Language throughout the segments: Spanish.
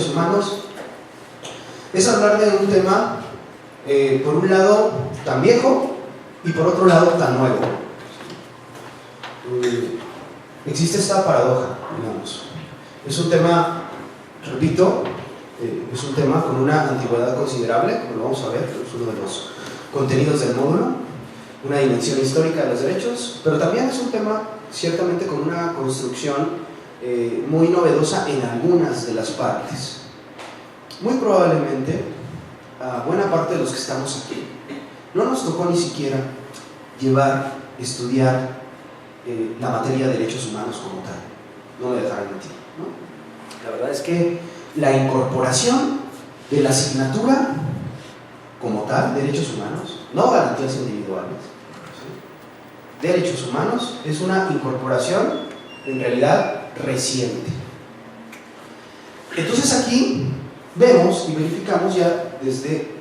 derechos humanos es hablar de un tema, por un lado, tan viejo y por otro lado, tan nuevo. Existe esta paradoja, digamos. Es un tema, repito, es un tema con una antigüedad considerable, como lo vamos a ver, es uno de los contenidos del módulo, una dimensión histórica de los derechos, pero también es un tema ciertamente con una construcción muy novedosa en algunas de las partes. Muy probablemente a buena parte de los que estamos aquí no nos tocó ni siquiera estudiar la materia de derechos humanos como tal, no me dejarán mentir, ¿no? La verdad es que la incorporación de la asignatura como tal, derechos humanos, no garantías individuales, ¿sí? Derechos humanos es una incorporación en realidad reciente. Entonces aquí vemos y verificamos ya desde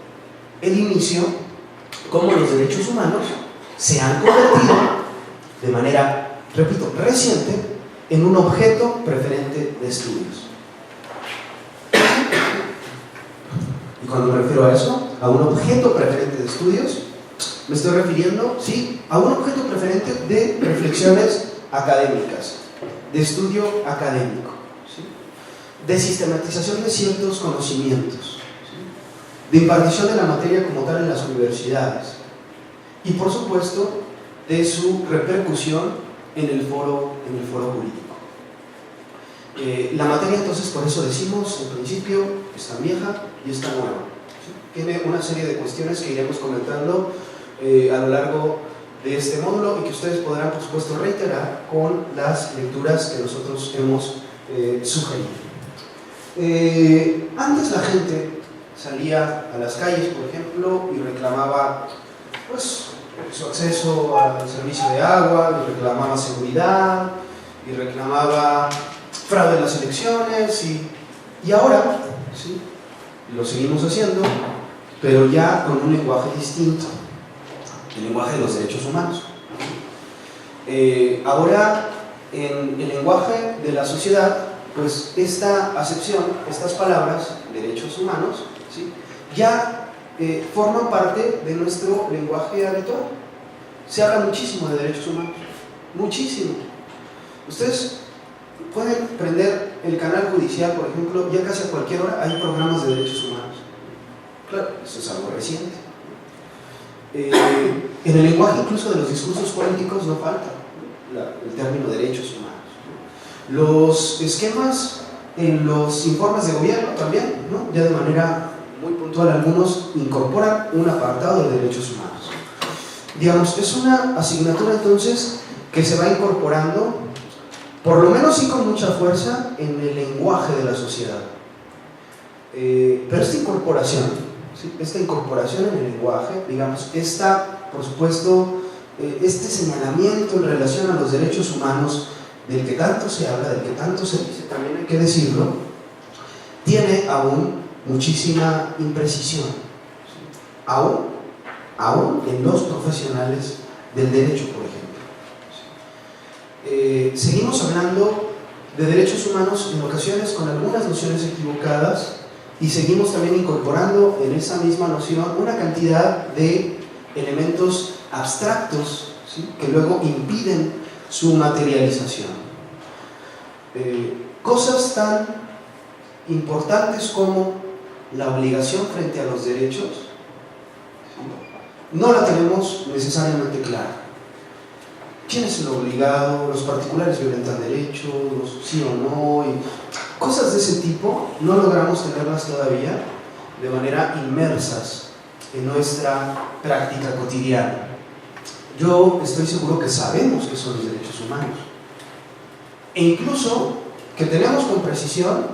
el inicio cómo los derechos humanos se han convertido de manera, repito, reciente en un objeto preferente de estudios. Y cuando me refiero a eso, a un objeto preferente de estudios, me estoy refiriendo, sí, a un objeto preferente de reflexiones académicas, de estudio académico, ¿sí? De sistematización de ciertos conocimientos, ¿sí? De impartición de la materia como tal en las universidades y, por supuesto, de su repercusión en el foro jurídico. La materia, entonces, por eso decimos, en principio, está vieja y está nueva, ¿sí? Tiene una serie de cuestiones que iremos comentando a lo largo de este módulo y que ustedes podrán, por supuesto, reiterar con las lecturas que nosotros hemos sugerido. Antes la gente salía a las calles, por ejemplo, y reclamaba, pues, su acceso al servicio de agua, y reclamaba seguridad, y reclamaba fraude en las elecciones, y ahora, ¿sí? Lo seguimos haciendo, pero ya con un lenguaje distinto, el lenguaje de los derechos humanos. Ahora, en el lenguaje de la sociedad, pues esta acepción, estas palabras, derechos humanos, ¿sí? Ya forman parte de nuestro lenguaje habitual. Se habla muchísimo de derechos humanos, muchísimo. Ustedes pueden prender el canal judicial, por ejemplo, ya casi a cualquier hora hay programas de derechos humanos. Claro, eso es algo reciente. En el lenguaje incluso de los discursos políticos no falta el término derechos humanos. Los esquemas en los informes de gobierno también, ¿no? Ya de manera muy puntual algunos incorporan un apartado de derechos humanos. Digamos, es una asignatura entonces que se va incorporando, por lo menos sí con mucha fuerza, en el lenguaje de la sociedad. Pero esta incorporación, ¿sí? Esta incorporación en el lenguaje, digamos, por supuesto, este señalamiento en relación a los derechos humanos del que tanto se habla, del que tanto se dice, también hay que decirlo, tiene aún muchísima imprecisión, ¿sí? Aún en los profesionales del derecho, por ejemplo, ¿sí? Seguimos hablando de derechos humanos en ocasiones con algunas nociones equivocadas y seguimos también incorporando en esa misma noción una cantidad de elementos abstractos, ¿sí? Que luego impiden su materialización. Cosas tan importantes como la obligación frente a los derechos, ¿sí? No la tenemos necesariamente clara. ¿Quién es el obligado? ¿Los particulares violentan derechos? ¿Sí o no? Y cosas de ese tipo no logramos tenerlas todavía de manera inmersas en nuestra práctica cotidiana. Yo estoy seguro que sabemos qué son los derechos humanos e incluso que tenemos con precisión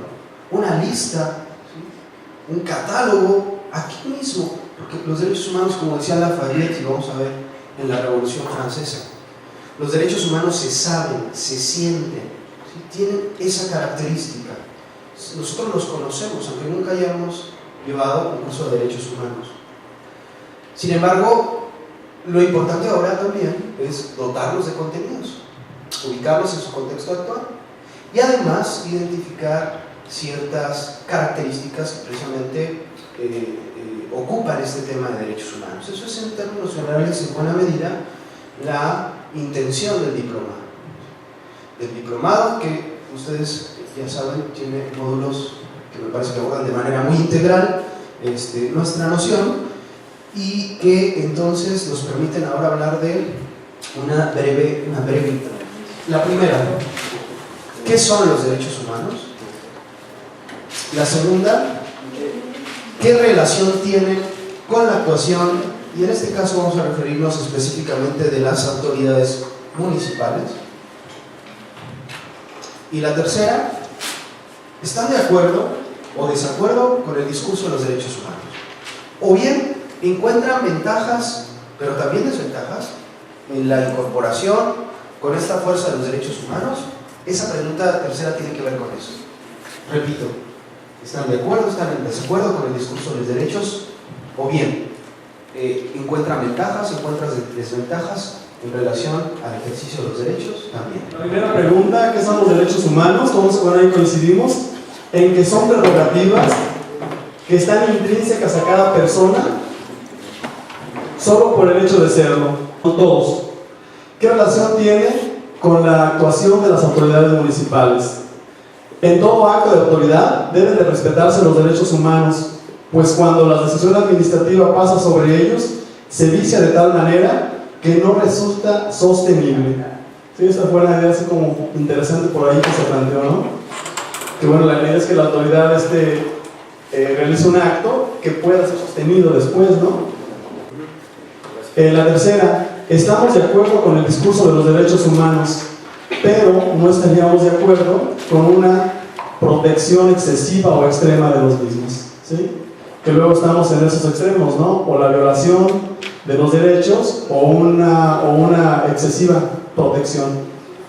una lista, ¿sí? Un catálogo aquí mismo, porque los derechos humanos, como decía Lafayette, y lo vamos a ver en la Revolución Francesa, los derechos humanos se saben, se sienten, ¿sí? Tienen esa característica. Nosotros los conocemos, aunque nunca hayamos llevado un curso de derechos humanos. Sin embargo, lo importante ahora también es dotarlos de contenidos, ubicarlos en su contexto actual y además identificar ciertas características que precisamente ocupan este tema de derechos humanos. Eso es, en términos generales, en buena medida, la intención del diplomado. El diplomado, que ustedes ya saben, tiene módulos que me parece que abordan de manera muy integral nuestra noción, y que entonces nos permiten ahora hablar de una breve introducción. La primera, ¿qué son los derechos humanos? La segunda, ¿qué relación tienen con la actuación? Y en este caso vamos a referirnos específicamente de las autoridades municipales. Y la tercera, ¿están de acuerdo o desacuerdo con el discurso de los derechos humanos? O bien encuentran ventajas, pero también desventajas, en la incorporación con esta fuerza de los derechos humanos. Esa pregunta tercera tiene que ver con eso. Repito, ¿están de acuerdo, están en desacuerdo con el discurso de los derechos? O bien encuentran ventajas, encuentran desventajas en relación al ejercicio de los derechos también. La primera pregunta, ¿qué son los derechos humanos? Todos ahí coincidimos en que son prerrogativas que están intrínsecas a cada persona solo por el hecho de serlo, no todos. ¿Qué relación tiene con la actuación de las autoridades municipales? En todo acto de autoridad deben de respetarse los derechos humanos, pues cuando la decisión administrativa pasa sobre ellos, se vicia de tal manera que no resulta sostenible. Sí, esta fue una idea así como interesante por ahí que se planteó, ¿no? Que bueno, la idea es que la autoridad realice un acto que pueda ser sostenido después, ¿no? La tercera, estamos de acuerdo con el discurso de los derechos humanos, pero no estaríamos de acuerdo con una protección excesiva o extrema de los mismos, ¿sí? Que luego estamos en esos extremos, ¿no? O la violación de los derechos o una excesiva protección,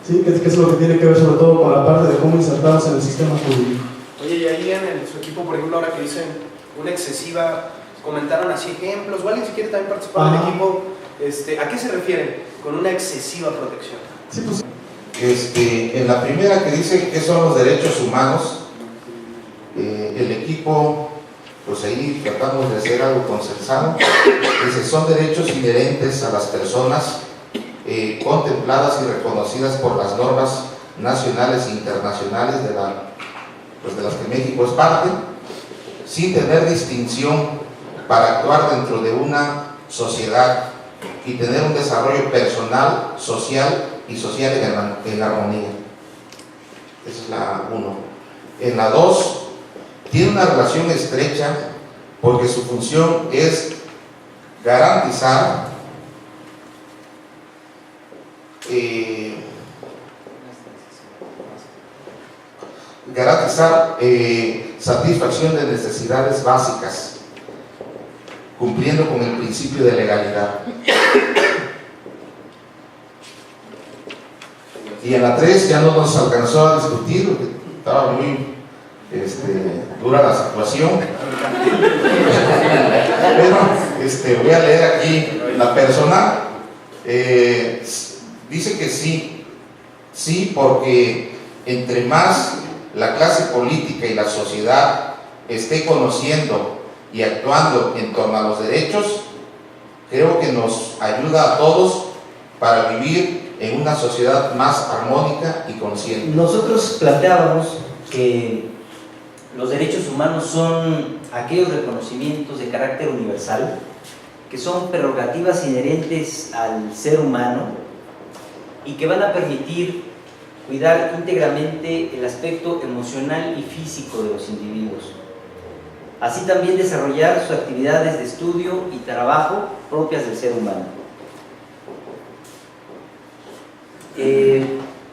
¿sí? Que es lo que tiene que ver sobre todo con la parte de cómo insertarnos en el sistema jurídico. Oye, y ahí en su equipo, por ejemplo, ahora que dicen una excesiva, comentaron así ejemplos, o alguien si quiere también participar del equipo, ¿a qué se refieren con una excesiva protección? Sí, pues. En la primera que dice qué son los derechos humanos, el equipo, pues ahí tratamos de hacer algo consensado. Dice, son derechos inherentes a las personas contempladas y reconocidas por las normas nacionales e internacionales de las que México es parte, sin tener distinción, para actuar dentro de una sociedad y tener un desarrollo personal, social y social en armonía. Esa es la 1. En la 2, tiene una relación estrecha porque su función es garantizar satisfacción de necesidades básicas, cumpliendo con el principio de legalidad. Y en la 3 ya no nos alcanzó a discutir porque estaba muy dura la situación. Pero voy a leer aquí la persona. Dice que sí, porque entre más la clase política y la sociedad esté conociendo y actuando en torno a los derechos, creo que nos ayuda a todos para vivir en una sociedad más armónica y consciente. Nosotros planteábamos que los derechos humanos son aquellos reconocimientos de carácter universal que son prerrogativas inherentes al ser humano y que van a permitir cuidar íntegramente el aspecto emocional y físico de los individuos. Así también desarrollar sus actividades de estudio y trabajo propias del ser humano.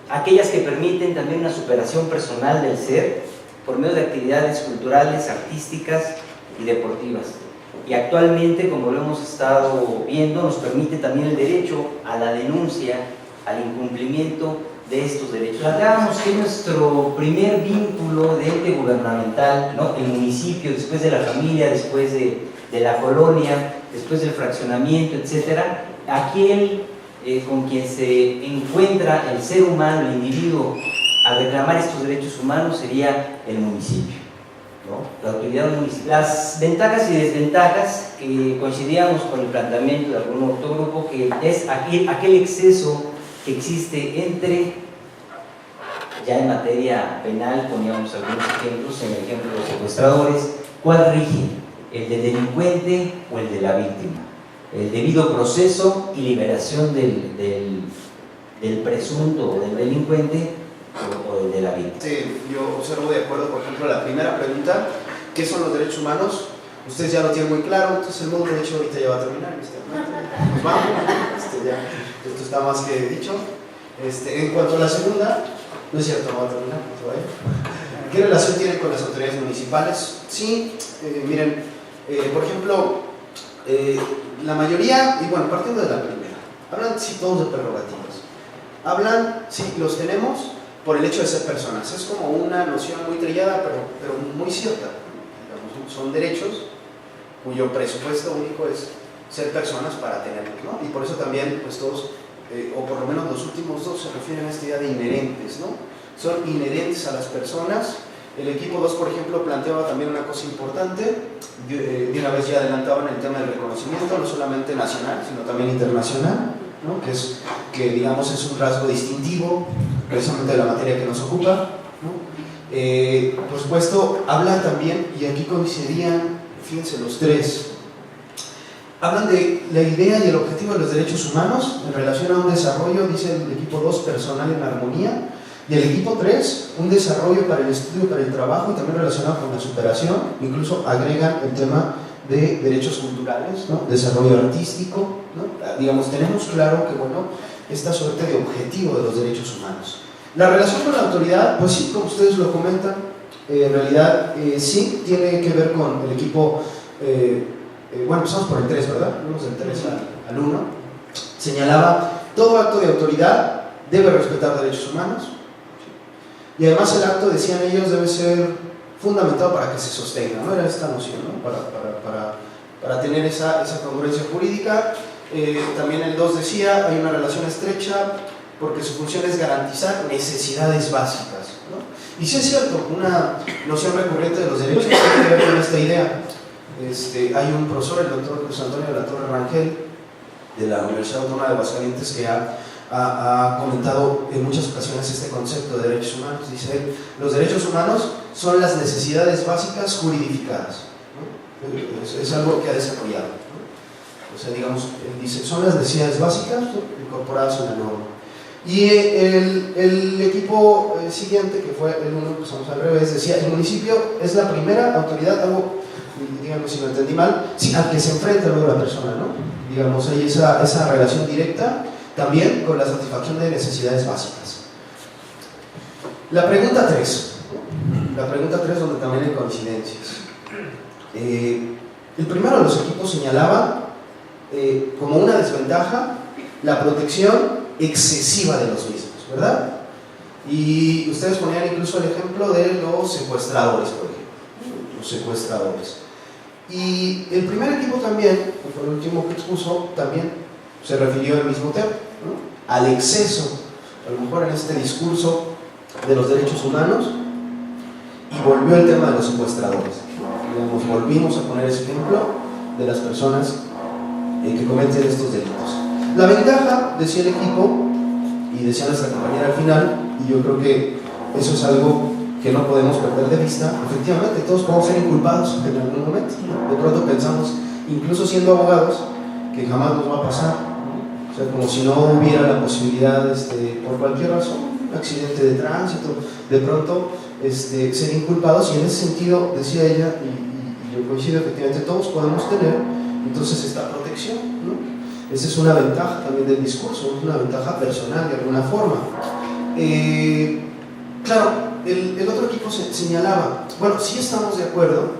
Aquellas que permiten también una superación personal del ser por medio de actividades culturales, artísticas y deportivas. Y actualmente, como lo hemos estado viendo, nos permite también el derecho a la denuncia, al incumplimiento de estos derechos. Planteábamos que nuestro primer vínculo de ente gubernamental, ¿no? El municipio, después de la familia, después de la colonia, después del fraccionamiento, etcétera, aquel con quien se encuentra el ser humano, el individuo, a reclamar estos derechos humanos sería el municipio, ¿no? La autoridad municipal. Las ventajas y desventajas que coincidíamos con el planteamiento de algún otro grupo, que es aquel exceso que existe entre, ya en materia penal, poníamos algunos ejemplos, en el ejemplo de los secuestradores, ¿cuál rige? ¿El del delincuente o el de la víctima? El debido proceso y liberación del presunto o del delincuente o de la víctima. Sí, yo observo de acuerdo, por ejemplo, la primera pregunta, ¿qué son los derechos humanos? Ustedes ya lo tienen muy claro, entonces el módulo de hecho ahorita ya va a terminar. Nos vamos, esto está más que dicho. En cuanto a la segunda, no es cierto, no va a terminar, ¿qué relación tiene con las autoridades municipales? Sí, miren, por ejemplo, la mayoría, y bueno, partiendo de la primera, hablan sí todos de prerrogativas. Hablan, sí, los tenemos por el hecho de ser personas. Es como una noción muy trillada, pero muy cierta. Digamos, son derechos cuyo presupuesto único es ser personas para tenerlos, ¿no? Y por eso también, pues todos, o por lo menos los últimos dos, se refieren a esta idea de inherentes, ¿no? Son inherentes a las personas. El equipo 2, por ejemplo, planteaba también una cosa importante, de una vez ya adelantaban el tema del reconocimiento, no solamente nacional, sino también internacional, ¿no? que digamos es un rasgo distintivo precisamente de la materia que nos ocupa, ¿no? Por supuesto, hablan también, y aquí coincidían, fíjense los tres, hablan de la idea y el objetivo de los derechos humanos en relación a un desarrollo, dice el equipo 2, personal en armonía, y el equipo 3, un desarrollo para el estudio, para el trabajo y también relacionado con la superación, incluso agregan el tema de derechos culturales, ¿no? Desarrollo artístico, ¿no? Digamos, tenemos claro que, bueno, esta suerte de objetivo de los derechos humanos. La relación con la autoridad, pues sí, como ustedes lo comentan, en realidad sí tiene que ver con el equipo, bueno, empezamos por el 3, ¿verdad? Vamos del 3 al 1. Señalaba, todo acto de autoridad debe respetar derechos humanos, y además el acto, decían ellos, debe ser fundamentado para que se sostenga, ¿no? Era esta noción, ¿no? Para tener esa congruencia jurídica. También el 2 decía, hay una relación estrecha porque su función es garantizar necesidades básicas, ¿no? Y sí es cierto, una noción recurrente de los derechos tiene que ver con esta idea. Hay un profesor, el doctor José Antonio de la Torre Rangel, de la Universidad Autónoma de Aguascalientes, que ha comentado en muchas ocasiones este concepto de derechos humanos. Dice él, los derechos humanos son las necesidades básicas juridificadas, ¿no? Es algo que ha desarrollado, ¿no? O sea, digamos, él dice, son las necesidades básicas, ¿no? Incorporadas en la norma. Y el equipo siguiente, que fue el 1, pues vamos al revés, decía, el municipio es la primera autoridad, algo, díganme si lo entendí mal, sí, al que se enfrenta luego la persona, ¿no? Digamos, hay esa relación directa también con la satisfacción de necesidades básicas. La pregunta 3, donde también hay coincidencias. El primero de los equipos señalaba como una desventaja la protección excesiva de los mismos, ¿verdad? Y ustedes ponían incluso el ejemplo de los secuestradores, por ejemplo, los secuestradores. Y el primer equipo también, que fue el último que expuso, también se refirió al mismo tema, ¿no? Al exceso, a lo mejor en este discurso de los derechos humanos, y volvió el tema de los secuestradores. Digamos, volvimos a poner ese ejemplo de las personas que cometen estos delitos. La ventaja, decía el equipo, y decía nuestra compañera al final, y yo creo que eso es algo que no podemos perder de vista, efectivamente todos podemos ser inculpados en algún momento. De pronto pensamos, incluso siendo abogados, que jamás nos va a pasar, o sea, como si no hubiera la posibilidad, por cualquier razón, un accidente de tránsito, de pronto ser inculpados, y en ese sentido, decía ella, y yo coincido, efectivamente todos podemos tener entonces esta protección, ¿no? Esa es una ventaja también del discurso, es una ventaja personal de alguna forma. Claro, el otro equipo señalaba, bueno, sí estamos de acuerdo,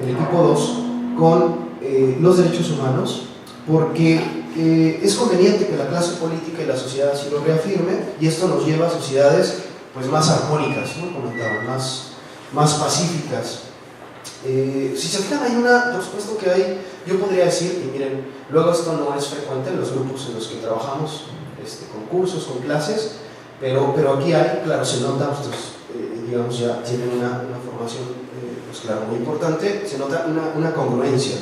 el equipo 2, con los derechos humanos, porque es conveniente que la clase política y la sociedad así lo reafirme, y esto nos lleva a sociedades pues más armónicas, ¿no? Comentaban, más pacíficas. Si se fijan, hay una, por supuesto que hay, yo podría decir, y miren, luego esto no es frecuente en los grupos en los que trabajamos, con cursos, con clases, Pero aquí hay, claro, se nota, ustedes digamos ya tienen una formación pues claro, muy importante, se nota una congruencia,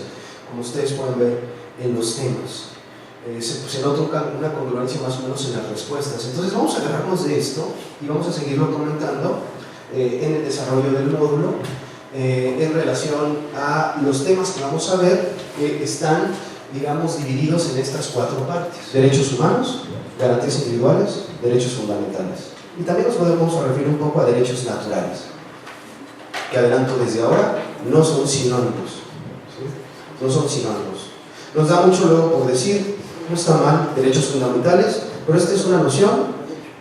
como ustedes pueden ver en los temas. Se nota una congruencia más o menos en las respuestas. Entonces vamos a agarrarnos de esto y vamos a seguirlo comentando en el desarrollo del módulo en relación a los temas que vamos a ver que están, digamos, divididos en estas 4 partes: derechos humanos, garantías individuales, derechos fundamentales. Y también nos podemos referir un poco a derechos naturales, que adelanto desde ahora, no son sinónimos, ¿sí? No son sinónimos. Nos da mucho luego por decir, no está mal, derechos fundamentales, pero esta es una noción,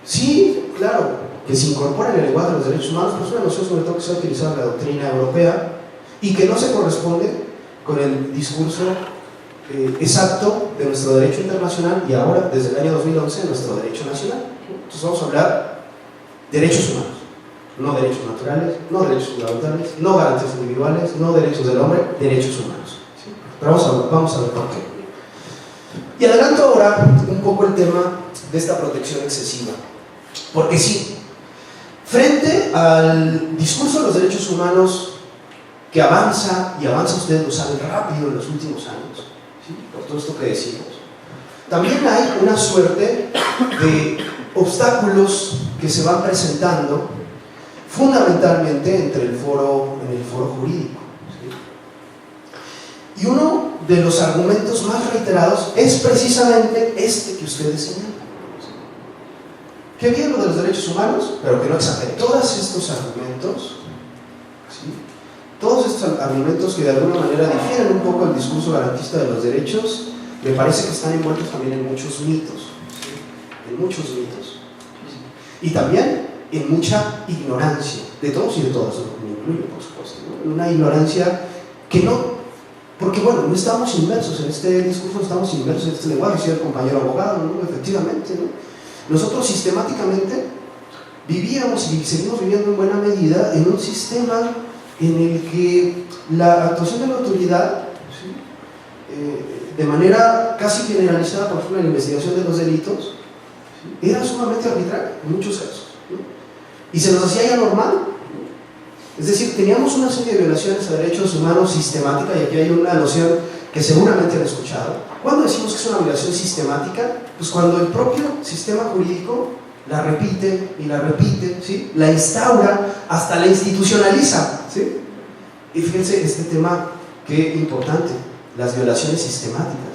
sí, claro, que se incorpora en el lenguaje de los derechos humanos, pero es una noción sobre todo que se ha utilizado en la doctrina europea y que no se corresponde con el discurso exacto de nuestro derecho internacional y ahora, desde el año 2011, nuestro derecho nacional. Entonces vamos a hablar de derechos humanos, no derechos naturales, no derechos fundamentales, no garantías individuales, no derechos del hombre, derechos humanos. ¿Sí? Pero vamos a ver por qué. Y adelanto ahora un poco el tema de esta protección excesiva, porque sí, frente al discurso de los derechos humanos que avanza, y avanza, ustedes lo saben, rápido en los últimos años, ¿sí? Por todo esto que decimos, también hay una suerte de obstáculos que se van presentando fundamentalmente en el foro jurídico, ¿sí? Y uno de los argumentos más reiterados es precisamente este que ustedes señalan, ¿sí? Que bien lo de los derechos humanos, pero que no exageren. Todos estos argumentos, ¿sí? Todos estos argumentos que de alguna manera difieren un poco del discurso garantista de los derechos, me parece que están envueltos también en muchos mitos, ¿sí? En muchos mitos, ¿sí? Y también en mucha ignorancia, de todos y de todas, me incluyo por supuesto, ¿no? Una ignorancia que no, porque bueno, no estamos inmersos en este discurso, no estamos inmersos en este lenguaje, decía el compañero abogado, ¿no? Efectivamente, ¿no? Nosotros sistemáticamente vivíamos y seguimos viviendo en buena medida en un sistema en el que la actuación de la autoridad, ¿sí? De manera casi generalizada, por ejemplo en la investigación de los delitos, ¿sí? Era sumamente arbitraria en muchos casos, ¿no? Y se nos hacía ya normal, ¿no? Es decir, teníamos una serie de violaciones a derechos humanos sistemática, y aquí hay una noción que seguramente han escuchado. ¿Cuándo decimos que es una violación sistemática? Pues cuando el propio sistema jurídico la repite y la repite, ¿sí? La instaura, hasta la institucionaliza, ¿sí? Y fíjense este tema, qué importante, las violaciones sistemáticas.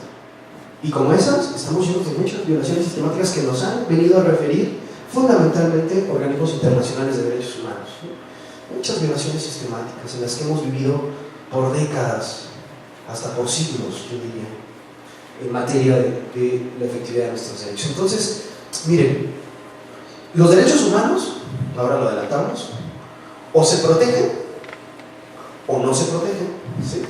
Y como esas, estamos llenos de muchas violaciones sistemáticas que nos han venido a referir fundamentalmente organismos internacionales de derechos humanos, ¿sí? Muchas violaciones sistemáticas en las que hemos vivido por décadas, hasta por siglos, yo diría, en materia de la efectividad de nuestros derechos. Entonces, miren, los derechos humanos, ahora lo adelantamos, o se protegen o no se protegen, ¿sí?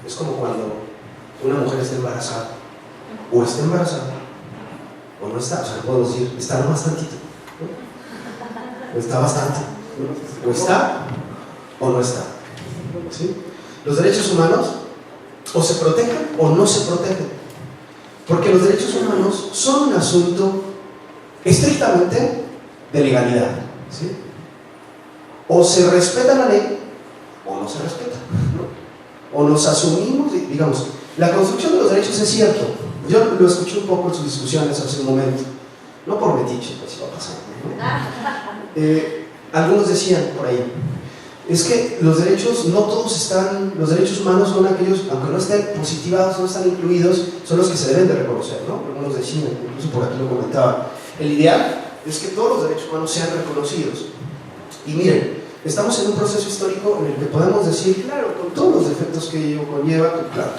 Es como cuando una mujer está embarazada, o está embarazada o no está, o sea, no puedo decir, está nomás tantito, ¿no? O está bastante, ¿no? O está o no está, ¿sí? Los derechos humanos o se protegen o no se protegen, porque los derechos humanos son un asunto estrictamente de legalidad, ¿sí? O se respeta la ley o no se respeta, ¿no? O nos asumimos, digamos, la construcción de los derechos es cierto. Yo lo escuché un poco en sus discusiones hace un momento, no por metiche, pues va pasando, ¿no? Algunos decían por ahí, es que los derechos, no todos están, los derechos humanos son aquellos, aunque no estén positivados, no están incluidos, son los que se deben de reconocer, ¿no? Algunos decían, incluso por aquí lo comentaba, el ideal es que todos los derechos humanos sean reconocidos. Y miren, estamos en un proceso histórico en el que podemos decir, claro, con todos los defectos que ello conlleva, claro,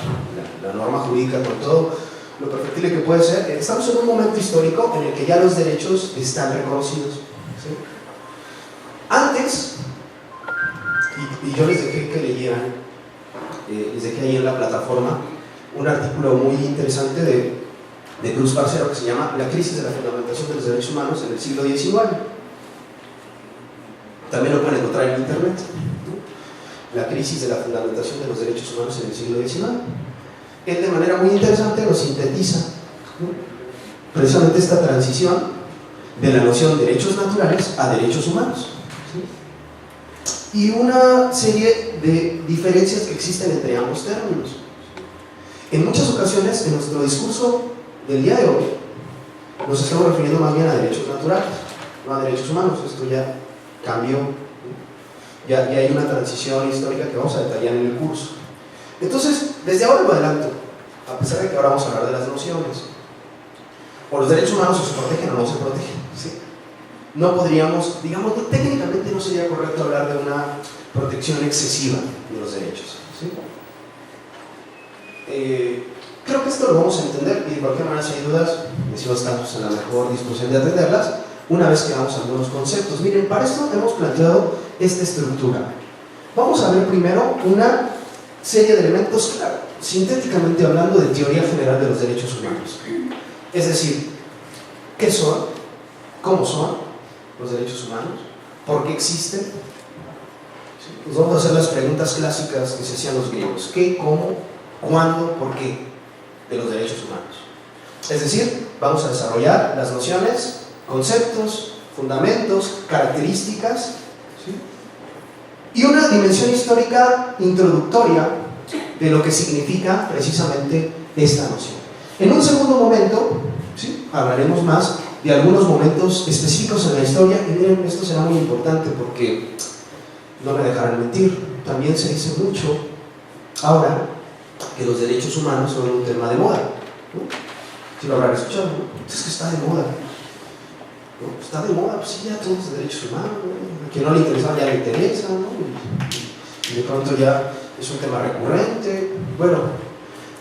la norma jurídica, con todo lo perfectible que puede ser, estamos en un momento histórico en el que ya los derechos están reconocidos, ¿sí? Antes, y yo les dejé que leyeran, les dejé ahí en la plataforma un artículo muy interesante de Cruz Parcero que se llama La crisis de la fundamentación de los derechos humanos en el siglo XIX. También lo pueden encontrar en internet, ¿no? La crisis de la fundamentación de los derechos humanos en el siglo XIX. él de manera muy interesante lo sintetiza, ¿no? Precisamente esta transición de la noción de derechos naturales a derechos humanos, ¿sí? Y una serie de diferencias que existen entre ambos términos. En muchas ocasiones, en nuestro discurso del día de hoy, nos estamos refiriendo más bien a derechos naturales, no a derechos humanos. Esto ya cambió, ¿no? Ya hay una transición histórica que vamos a detallar en el curso. Entonces, desde ahora lo adelanto, a pesar de que ahora vamos a hablar de las nociones, o los derechos humanos o se protegen o no se protegen, ¿sí? No podríamos, digamos, técnicamente no sería correcto hablar de una protección excesiva de los derechos, ¿sí? Creo que esto lo vamos a entender, y de cualquier manera, si hay dudas, decimos que estamos en la mejor disposición de atenderlas una vez que damos algunos conceptos. Miren, para esto hemos planteado esta estructura. Vamos a ver primero una serie de elementos, claro, sintéticamente hablando, de teoría general de los derechos humanos. Es decir, ¿qué son? ¿Cómo son los derechos humanos? ¿Por qué existen? ¿Sí? Pues vamos a hacer las preguntas clásicas que se hacían los griegos: ¿qué, cómo, cuándo, por qué? De los derechos humanos. Es decir, vamos a desarrollar las nociones, conceptos, fundamentos, características, ¿sí? Y una dimensión histórica introductoria de lo que significa precisamente esta noción. En un segundo momento, ¿sí?, hablaremos más de algunos momentos específicos en la historia, y miren, esto será muy importante porque no me dejarán mentir, también se dice mucho ahora que los derechos humanos son un tema de moda, ¿no? Si lo habrán escuchado, ¿no? Es que está de moda, ¿no? Está de moda, pues sí, ya todos los derechos humanos, ¿no? A quien no le interesaba ya le interesa, ¿no? Y de pronto ya es un tema recurrente. Bueno,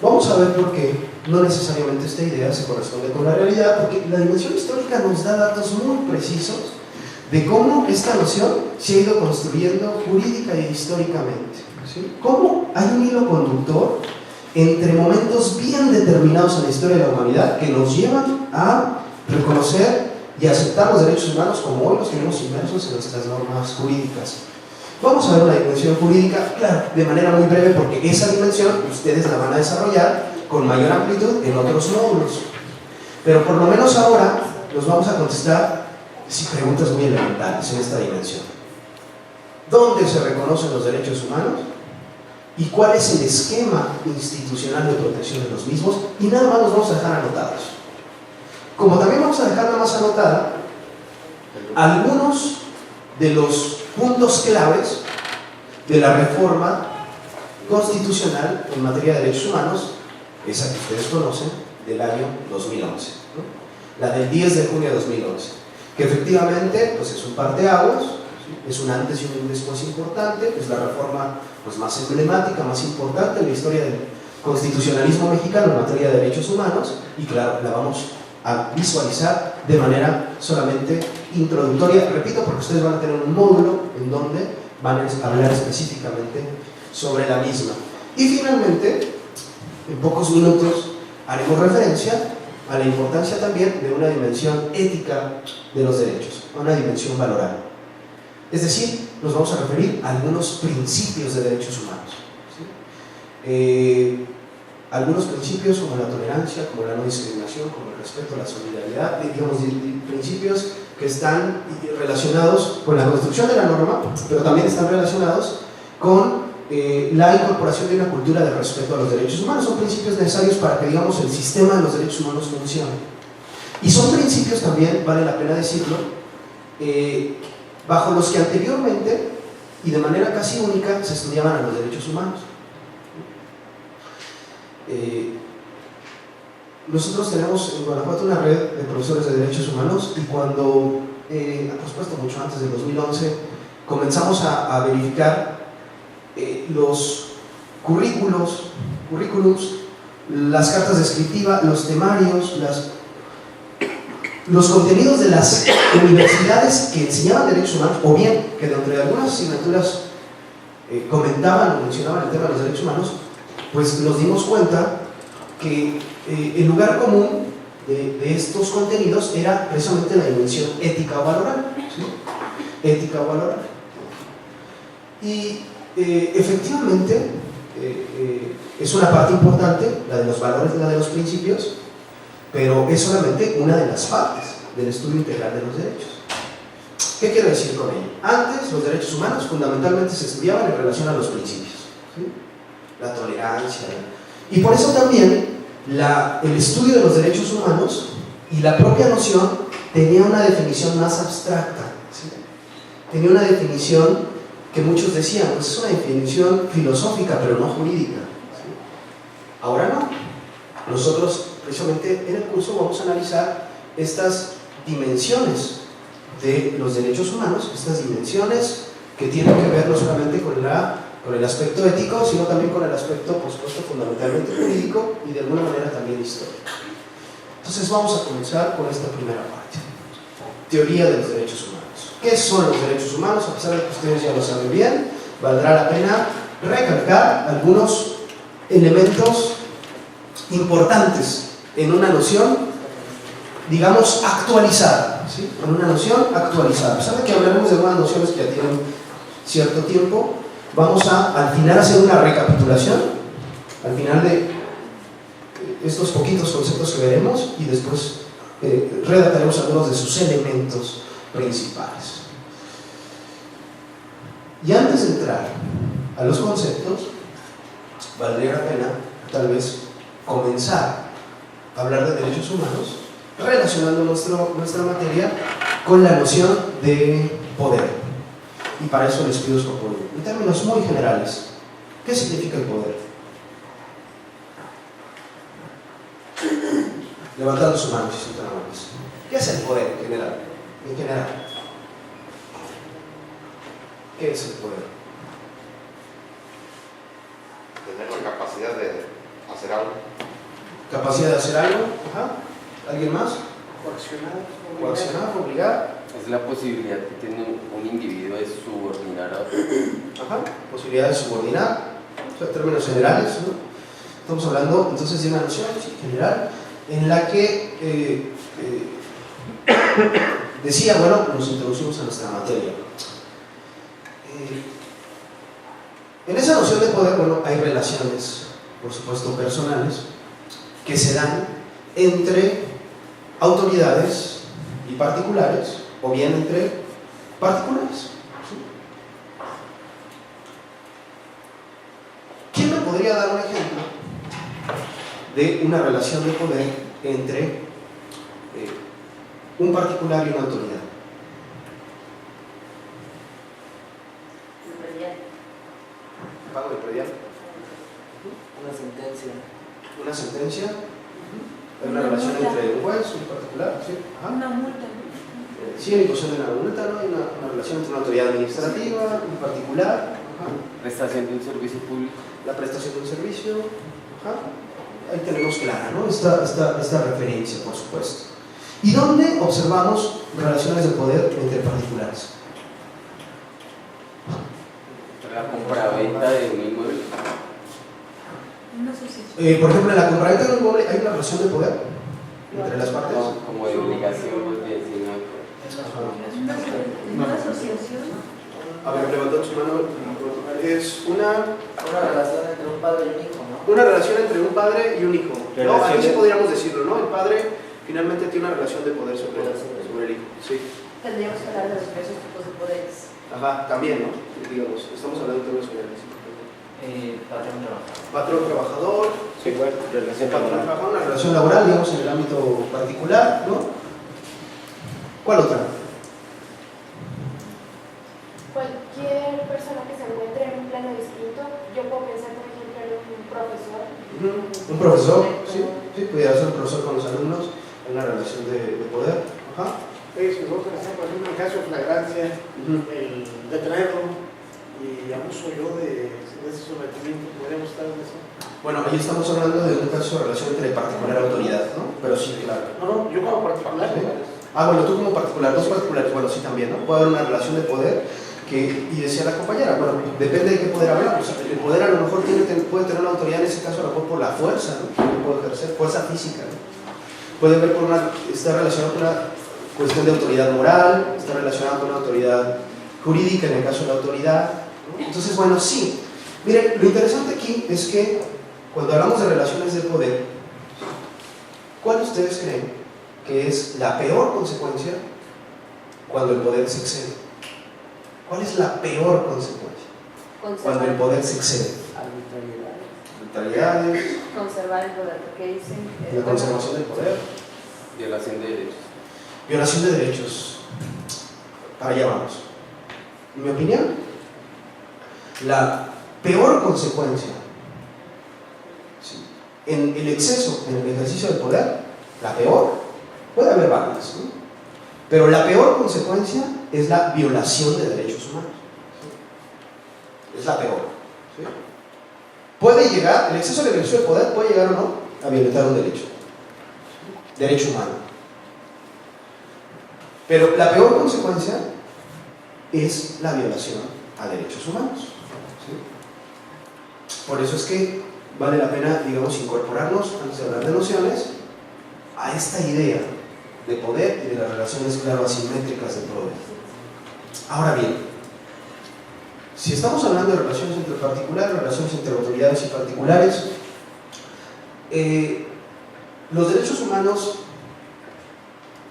vamos a ver por qué no necesariamente esta idea se corresponde con la realidad, porque la dimensión histórica nos da datos muy precisos de cómo esta noción se ha ido construyendo jurídica y históricamente, ¿sí? Cómo hay un hilo conductor entre momentos bien determinados en la historia de la humanidad que nos llevan a reconocer y aceptar los derechos humanos como hoy los tenemos inmersos en nuestras normas jurídicas. Vamos a ver una dimensión jurídica, claro, de manera muy breve, porque esa dimensión ustedes la van a desarrollar con mayor amplitud en otros módulos. Pero por lo menos ahora nos vamos a contestar preguntas muy elementales en esta dimensión. ¿Dónde se reconocen los derechos humanos? ¿Y cuál es el esquema institucional de protección de los mismos? Y nada más los vamos a dejar anotados. Como también vamos a dejar nada más anotada algunos de los puntos claves de la reforma constitucional en materia de derechos humanos, esa que ustedes conocen, del año 2011, ¿no? La del 10 de junio de 2011, que efectivamente pues, es un parteaguas, ¿sí? Es un antes y un después importante, es la reforma pues, más emblemática, más importante en la historia del constitucionalismo mexicano en materia de derechos humanos, y claro, la vamos a visualizar de manera solamente introductoria, repito, porque ustedes van a tener un módulo en donde van a hablar específicamente sobre la misma. Y finalmente, en pocos minutos, haremos referencia a la importancia también de una dimensión ética de los derechos, una dimensión valoral. Es decir, nos vamos a referir a algunos principios de derechos humanos, ¿sí? Algunos principios como la tolerancia, como la no discriminación, como el respeto a la solidaridad, digamos, principios que están relacionados con la construcción de la norma, pero también están relacionados con la incorporación de una cultura de respeto a los derechos humanos. Son principios necesarios para que, digamos, el sistema de los derechos humanos funcione. Y son principios también, vale la pena decirlo, bajo los que anteriormente y de manera casi única se estudiaban a los derechos humanos. Nosotros tenemos en Guanajuato una red de profesores de derechos humanos, y cuando, por supuesto mucho antes del 2011, comenzamos a verificar los currículums, las cartas descriptivas, los temarios, los contenidos de las universidades que enseñaban derechos humanos, o bien que dentro de algunas asignaturas comentaban o mencionaban el tema de los derechos humanos, pues nos dimos cuenta que el lugar común de estos contenidos era precisamente la dimensión ética o valoral, ¿sí? Ética o valoral. Y efectivamente es una parte importante, la de los valores, la de los principios, pero es solamente una de las partes del estudio integral de los derechos. ¿Qué quiero decir con ello? Antes los derechos humanos fundamentalmente se estudiaban en relación a los principios, ¿sí? La tolerancia, y por eso también el estudio de los derechos humanos y la propia noción tenía una definición más abstracta, ¿sí? Tenía una definición que muchos decían, pues es una definición filosófica pero no jurídica, ¿sí? Ahora no. Nosotros precisamente en el curso vamos a analizar estas dimensiones de los derechos humanos, estas dimensiones que tienen que ver no solamente con el aspecto ético, sino también con el aspecto, por supuesto, fundamentalmente jurídico y de alguna manera también histórico. Entonces vamos a comenzar con esta primera parte. Teoría de los derechos humanos. ¿Qué son los derechos humanos? A pesar de que ustedes ya lo saben bien, valdrá la pena recalcar algunos elementos importantes en una noción, digamos, actualizada, ¿sí? En una noción actualizada. A pesar de que hablaremos de algunas nociones que ya tienen cierto tiempo, vamos a al final hacer una recapitulación, al final de estos poquitos conceptos que veremos, y después redactaremos algunos de sus elementos principales. Y antes de entrar a los conceptos, valdría la pena, tal vez, comenzar a hablar de derechos humanos relacionando nuestra materia con la noción de poder. Y para eso les pido su apoyo. En términos muy generales, ¿qué significa el poder? Levantando su mano si son tan amables. ¿Qué es el poder en general? En general. ¿Qué es el poder? Tener la capacidad de hacer algo. ¿Capacidad de hacer algo? Ajá. ¿Alguien más? Coaccionar, obligar. Es la posibilidad que tiene un individuo de subordinar a otro. Ajá. Posibilidad de subordinar. O sea, términos generales, ¿no? Estamos hablando entonces de una noción general en la que decía, bueno, nos introducimos a nuestra materia. En esa noción de poder, bueno, hay relaciones, por supuesto, personales, que se dan entre autoridades y particulares, o bien entre particulares. ¿Sí? ¿Quién me podría dar un ejemplo de una relación de poder entre un particular y una autoridad? El ¿Pago de predial? Una sentencia. ¿Una sentencia? Hay una relación entre un juez y un particular, ¿sí? Ajá. Una multa. Sí, en imposición de una multa, ¿no? Hay una relación entre una autoridad administrativa, un particular, ajá. Prestación de un servicio público. La prestación de un servicio, ajá. Ahí tenemos clara, ¿no? Esta referencia, por supuesto. ¿Y dónde observamos relaciones de poder entre particulares? La compra-venta de un inmueble. Una asociación. Por ejemplo, en la compraventa de un inmueble hay una relación de poder entre las partes. Como de obligación, pues, de encima. Una asociación. A ver, levantando su mano. Es una relación entre un padre y un hijo, ¿no? una relación entre un padre y un hijo. No, aquí sí podríamos decirlo, ¿no? El padre finalmente tiene una relación de poder sobre el hijo. Sí. Tendríamos que hablar de los diversos tipos de poderes. Ajá, también, ¿no? Digamos, estamos hablando de términos generales. Patrón trabajador. Patrón trabajador, Sí, bueno, relación patrón laboral. trabajador, una relación laboral, digamos, en el ámbito particular, ¿no? ¿Cuál otra? Cualquier persona que se encuentre en un plano distinto, yo puedo pensar, por ejemplo, en un profesor. Un profesor, sí, pudiera ser un profesor con los alumnos, en una relación de poder. Ajá. Si vos pensás, por ejemplo, en el caso de flagrancia, el detenerlo y abuso yo de ese sometimiento, ¿podríamos estar en eso? Bueno, ahí estamos hablando de un caso de relación entre particular y autoridad, ¿no? Pero sí, claro. No, yo como particular. ¿Sí? Ah, bueno, tú como particular, dos particulares, bueno, sí también, ¿no? Puede haber una relación de poder y decía la compañera, bueno, depende de qué poder hablamos. El poder a lo mejor puede tener una autoridad, en ese caso a lo mejor por la fuerza, ¿no? Puede ejercer fuerza física, ¿no? Puede ver está relacionado con una cuestión de autoridad moral, está relacionado con una autoridad jurídica en el caso de la autoridad, ¿no? Entonces, bueno, sí, Miren, lo interesante aquí es que cuando hablamos de relaciones de poder, ¿cuál ustedes creen que es la peor consecuencia cuando el poder se excede? ¿Cuál es la peor consecuencia cuando el poder se excede? Arbitrariedades, Conservar el poder, porque dicen que la conservación del poder, Violación de derechos. violación de derechos. Para allá vamos. En mi opinión, la peor consecuencia, ¿sí?, en el exceso, en el ejercicio del poder, la peor, puede haber varias, ¿no?, pero la peor consecuencia es la violación de derechos humanos. ¿Sí? Es la peor. ¿Sí? Puede llegar, el exceso del ejercicio del poder puede llegar o no a violentar un derecho. ¿Sí? Derecho humano. Pero la peor consecuencia es la violación a derechos humanos. ¿Sí? Por eso es que vale la pena, digamos, incorporarnos, antes de hablar de nociones, a esta idea de poder y de las relaciones, claro, asimétricas de poder. Ahora bien, si estamos hablando de relaciones entre particulares, relaciones entre autoridades y particulares, los derechos humanos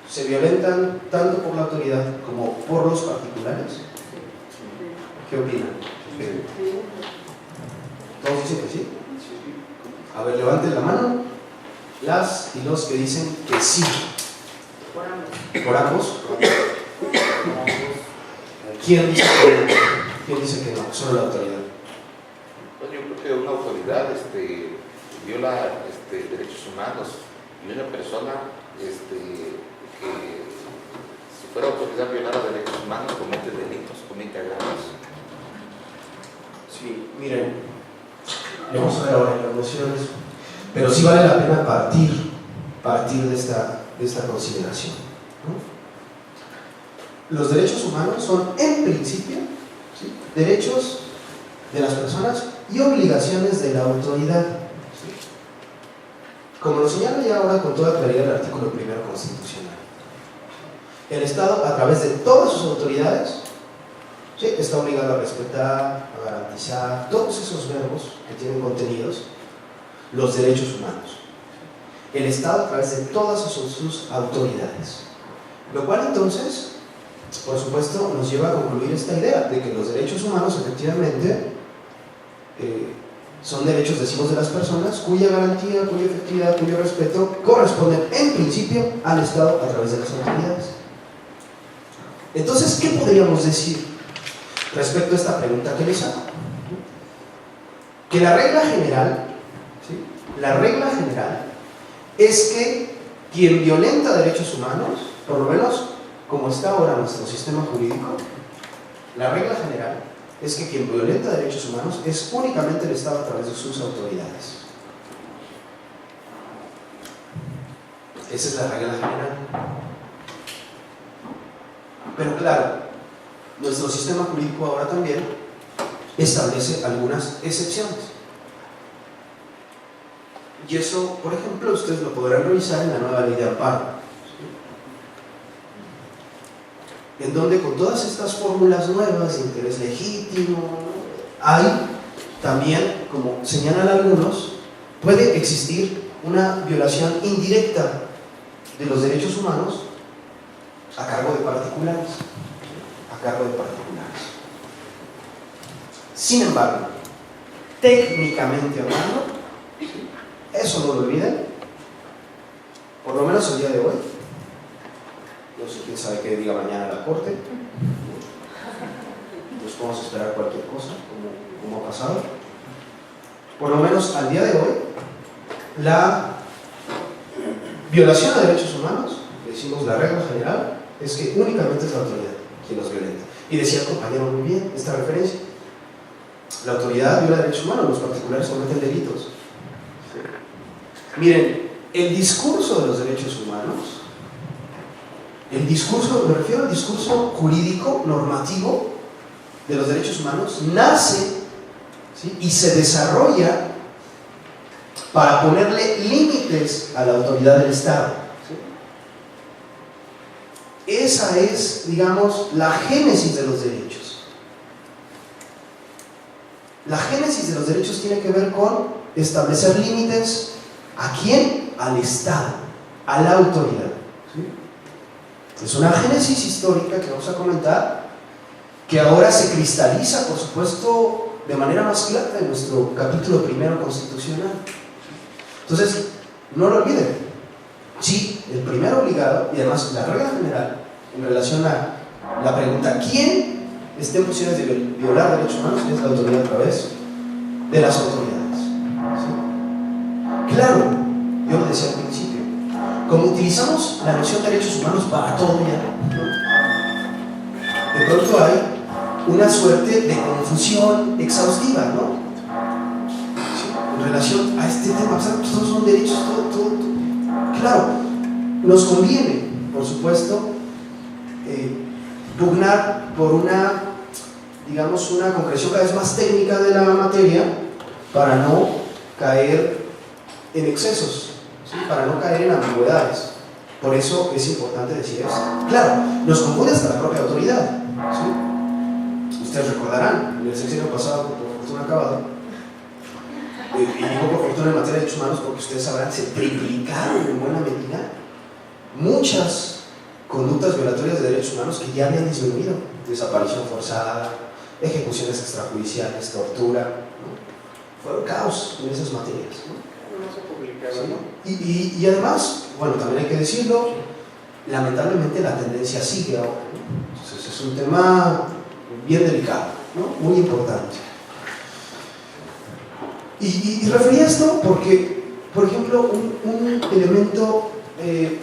se violentan tanto por la autoridad como por los particulares. ¿Qué opinan? ¿Todos dicen que sí? A ver, levanten la mano las y los que dicen que sí. Por ambos. ¿Quién dice que no? Solo la autoridad. Pues yo creo que una autoridad viola derechos humanos y una persona que si fuera autoridad violara derechos humanos comete delitos, comete agravios. Sí, miren, vamos a ver ahora las nociones, pero sí vale la pena partir de esta consideración, ¿no? Los derechos humanos son, en principio, ¿sí?, derechos de las personas y obligaciones de la autoridad. ¿Sí? Como lo señala ya ahora con toda claridad el artículo 1 constitucional, el Estado, a través de todas sus autoridades, ¿sí?, está obligado a respetar, a garantizar todos esos verbos que tienen contenidos los derechos humanos. El Estado, a través de todas sus autoridades. Lo cual entonces, por supuesto, nos lleva a concluir esta idea de que los derechos humanos efectivamente son derechos, decimos, de las personas cuya garantía, cuya efectividad, cuyo respeto corresponden en principio al Estado a través de las autoridades. Entonces, ¿qué podríamos decir respecto a esta pregunta que les hago? Que la regla general, ¿sí?, la regla general es que quien violenta derechos humanos, por lo menos como está ahora nuestro sistema jurídico, la regla general es que quien violenta derechos humanos es únicamente el Estado a través de sus autoridades. Esa es la regla general. Pero claro, nuestro sistema jurídico ahora también establece algunas excepciones. Y eso, por ejemplo, ustedes lo podrán revisar en la nueva ley de amparo, ¿sí?, en donde con todas estas fórmulas nuevas de interés legítimo, hay también, como señalan algunos, puede existir una violación indirecta de los derechos humanos a cargo de particulares. A cargo de particulares. Sin embargo, técnicamente hablando, eso no lo olviden, por lo menos el día de hoy. No sé quién sabe qué diga mañana la Corte. Nos podemos esperar cualquier cosa, como ha pasado. Por lo menos al día de hoy, la violación a derechos humanos, decimos la regla general, es que únicamente es la autoridad quien los violenta. Y decía el compañero muy bien esta referencia. La autoridad viola derechos humanos, los particulares cometen delitos. Miren, el discurso de los derechos humanos, el discurso, me refiero al discurso jurídico, normativo de los derechos humanos, nace, ¿sí?, y se desarrolla para ponerle límites a la autoridad del Estado. ¿Sí? Esa es, digamos, la génesis de los derechos. La génesis de los derechos tiene que ver con establecer límites. ¿A quién? Al Estado, a la autoridad. ¿Sí? Es una génesis histórica que vamos a comentar, que ahora se cristaliza, por supuesto, de manera más clara en nuestro capítulo primero constitucional. Entonces, no lo olviden. Sí, el primer obligado, y además la regla general en relación a la pregunta ¿quién está en posiciones de violar derechos humanos? Es la autoridad a través de las autoridades. ¿Sí? Claro, yo lo decía al principio, como utilizamos la noción de derechos humanos para todo ya, ¿no? De pronto hay una suerte de confusión exhaustiva, ¿no? ¿Sí? En relación a este tema, o sea, todos son derechos, todo. Claro, nos conviene, por supuesto, pugnar por una, digamos, una concreción cada vez más técnica de la materia para no caer en excesos, ¿sí? Para no caer en ambigüedades. Por eso es importante decir esto. Claro, nos confunde hasta la propia autoridad, ¿sí? Ustedes recordarán, en el sexenio pasado, que por fortuna acabado, y digo por fortuna en materia de derechos humanos porque ustedes sabrán, se triplicaron en buena medida muchas conductas violatorias de derechos humanos que ya habían disminuido. Desaparición forzada, ejecuciones extrajudiciales, tortura, ¿no? Fueron caos en esas materias, ¿no? No se publicaron, ¿no? Y además, bueno, también hay que decirlo, lamentablemente la tendencia sigue ahora, ¿no? Entonces es un tema bien delicado, ¿no? Muy importante. Y refería a esto porque, por ejemplo, un elemento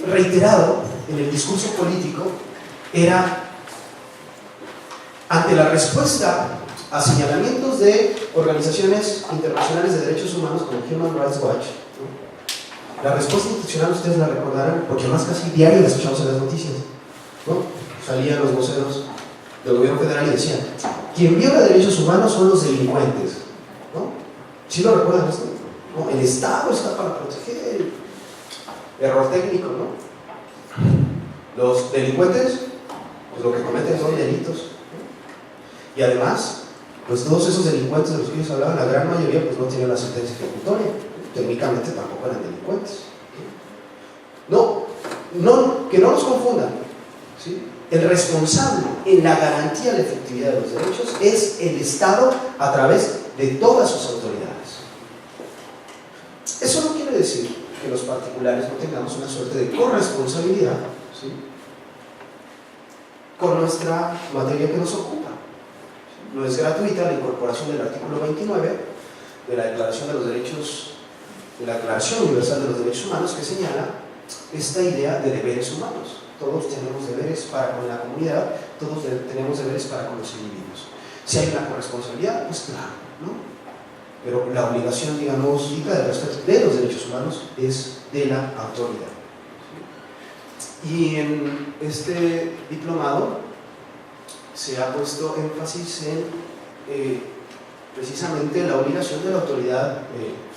reiterado en el discurso político era, ante la respuesta a señalamientos de organizaciones internacionales de derechos humanos como Human Rights Watch, ¿no? La respuesta institucional ustedes la recordarán porque además casi diario la escuchamos en las noticias, ¿no? Salían los voceros del gobierno federal y decían: quien viola derechos humanos son los delincuentes, ¿no? ¿Sí lo recuerdan esto? ¿No? El Estado está para proteger. Error técnico, ¿no? Los delincuentes, pues lo que cometen son delitos, ¿no? Y además, pues todos esos delincuentes de los que ellos hablaban, la gran mayoría pues no tenían la sentencia ejecutoria, técnicamente tampoco eran delincuentes. No, que no nos confundan, ¿sí? El responsable en la garantía de la efectividad de los derechos es el Estado a través de todas sus autoridades. Eso no quiere decir que los particulares no tengamos una suerte de corresponsabilidad, ¿sí? Con nuestra materia que nos ocupa. No es gratuita la incorporación del artículo 29 de la Declaración de los Derechos, de la Declaración Universal de los Derechos Humanos, que señala esta idea de deberes humanos. Todos tenemos deberes para con la comunidad, todos tenemos deberes para con los individuos. Si hay una corresponsabilidad, pues claro, ¿no? Pero la obligación, digamos, de respeto de los derechos humanos es de la autoridad. Y en este diplomado se ha puesto énfasis en precisamente la obligación de la autoridad,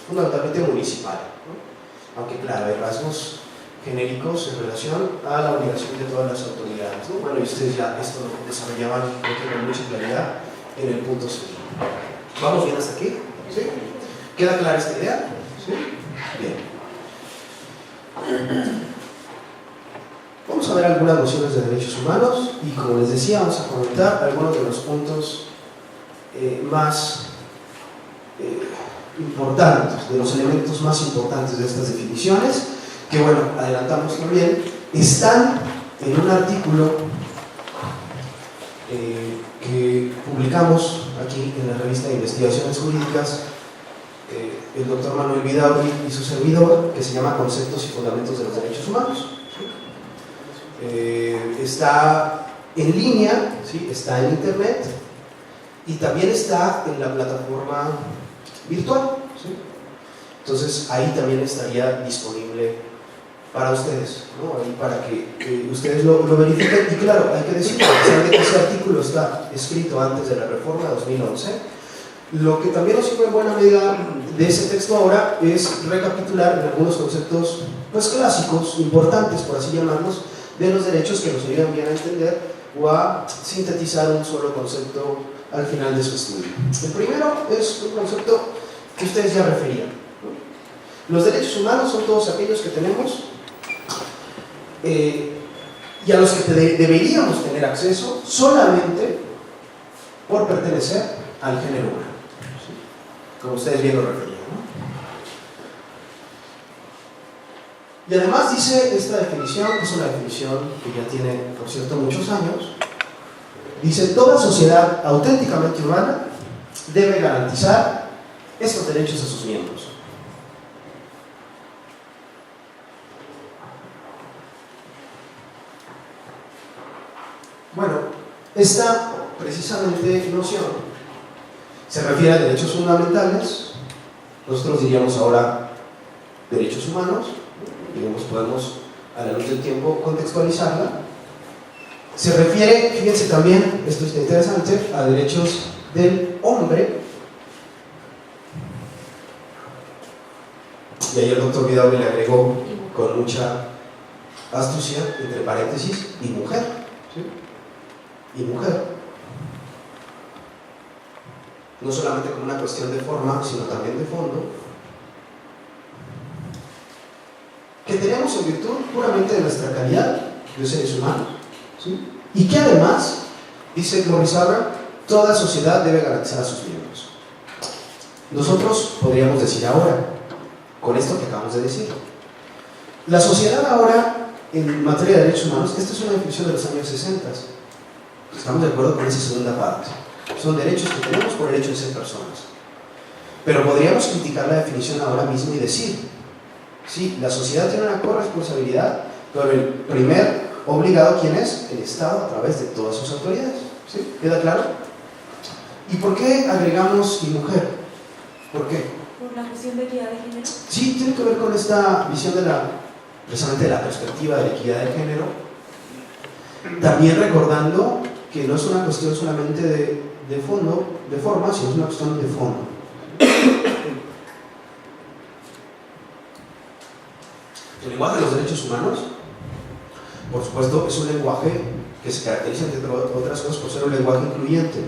fundamentalmente municipal, ¿no? Aunque claro, hay rasgos genéricos en relación a la obligación de todas las autoridades, ¿no? Bueno, y ustedes ya esto lo desarrollaban con mucha claridad en el punto siguiente. ¿Vamos bien hasta aquí? ¿Sí? ¿Queda clara esta idea? ¿Sí? Bien. Vamos a ver algunas nociones de derechos humanos y, como les decía, vamos a comentar algunos de los puntos más importantes, de los elementos más importantes de estas definiciones, que, bueno, adelantamos también, están en un artículo que publicamos aquí en la revista de Investigaciones Jurídicas, el doctor Manuel Vidaurri y su servidor, que se llama Conceptos y Fundamentos de los Derechos Humanos. Está en línea, ¿sí? Está en internet y también está en la plataforma virtual, ¿sí? Entonces ahí también estaría disponible para ustedes, ¿no? Ahí para que ustedes lo verifiquen. Y claro, hay que decir, a pesar de que ese artículo está escrito antes de la reforma de 2011, lo que también nos sirve en buena medida de ese texto ahora es recapitular en algunos conceptos pues clásicos, importantes por así llamarlos, de los derechos que nos ayudan bien a entender o a sintetizar un solo concepto al final de su estudio. El primero es un concepto que ustedes ya referían, ¿no? Los derechos humanos son todos aquellos que tenemos y a los que deberíamos tener acceso solamente por pertenecer al género humano, ¿sí? Como ustedes bien lo referían, ¿no? Y además dice esta definición, que es una definición que ya tiene, por cierto, muchos años, dice: toda sociedad auténticamente humana debe garantizar estos derechos a sus miembros. Bueno, esta precisamente noción se refiere a derechos fundamentales. Nosotros diríamos ahora derechos humanos, digamos, podemos a la luz del tiempo contextualizarla. Se refiere, fíjense también, esto está interesante, a derechos del hombre. Y ahí el doctor Vidal le agregó con mucha astucia, entre paréntesis, y mujer, ¿sí? Y mujer. No solamente como una cuestión de forma, sino también de fondo, que tenemos en virtud puramente de nuestra calidad de seres humanos, ¿sí? Y que además, dice Morrisabra, toda sociedad debe garantizar a sus miembros. Nosotros podríamos decir ahora, con esto que acabamos de decir, la sociedad ahora, en materia de derechos humanos, esta es una definición de los años 60, estamos de acuerdo con esa segunda parte, son derechos que tenemos por el hecho de ser personas. Pero podríamos criticar la definición ahora mismo y decir: sí, la sociedad tiene una corresponsabilidad, pero el primer obligado, ¿quién es? El Estado, a través de todas sus autoridades. ¿Sí? ¿Queda claro? ¿Y por qué agregamos y mujer? ¿Por qué? ¿Por la cuestión de equidad de género? Sí, tiene que ver con esta visión precisamente de la perspectiva de la equidad de género. También recordando que no es una cuestión solamente de fondo, de forma, sino es una cuestión de fondo. El lenguaje de los derechos humanos, por supuesto, es un lenguaje que se caracteriza, entre otras cosas, por ser un lenguaje incluyente.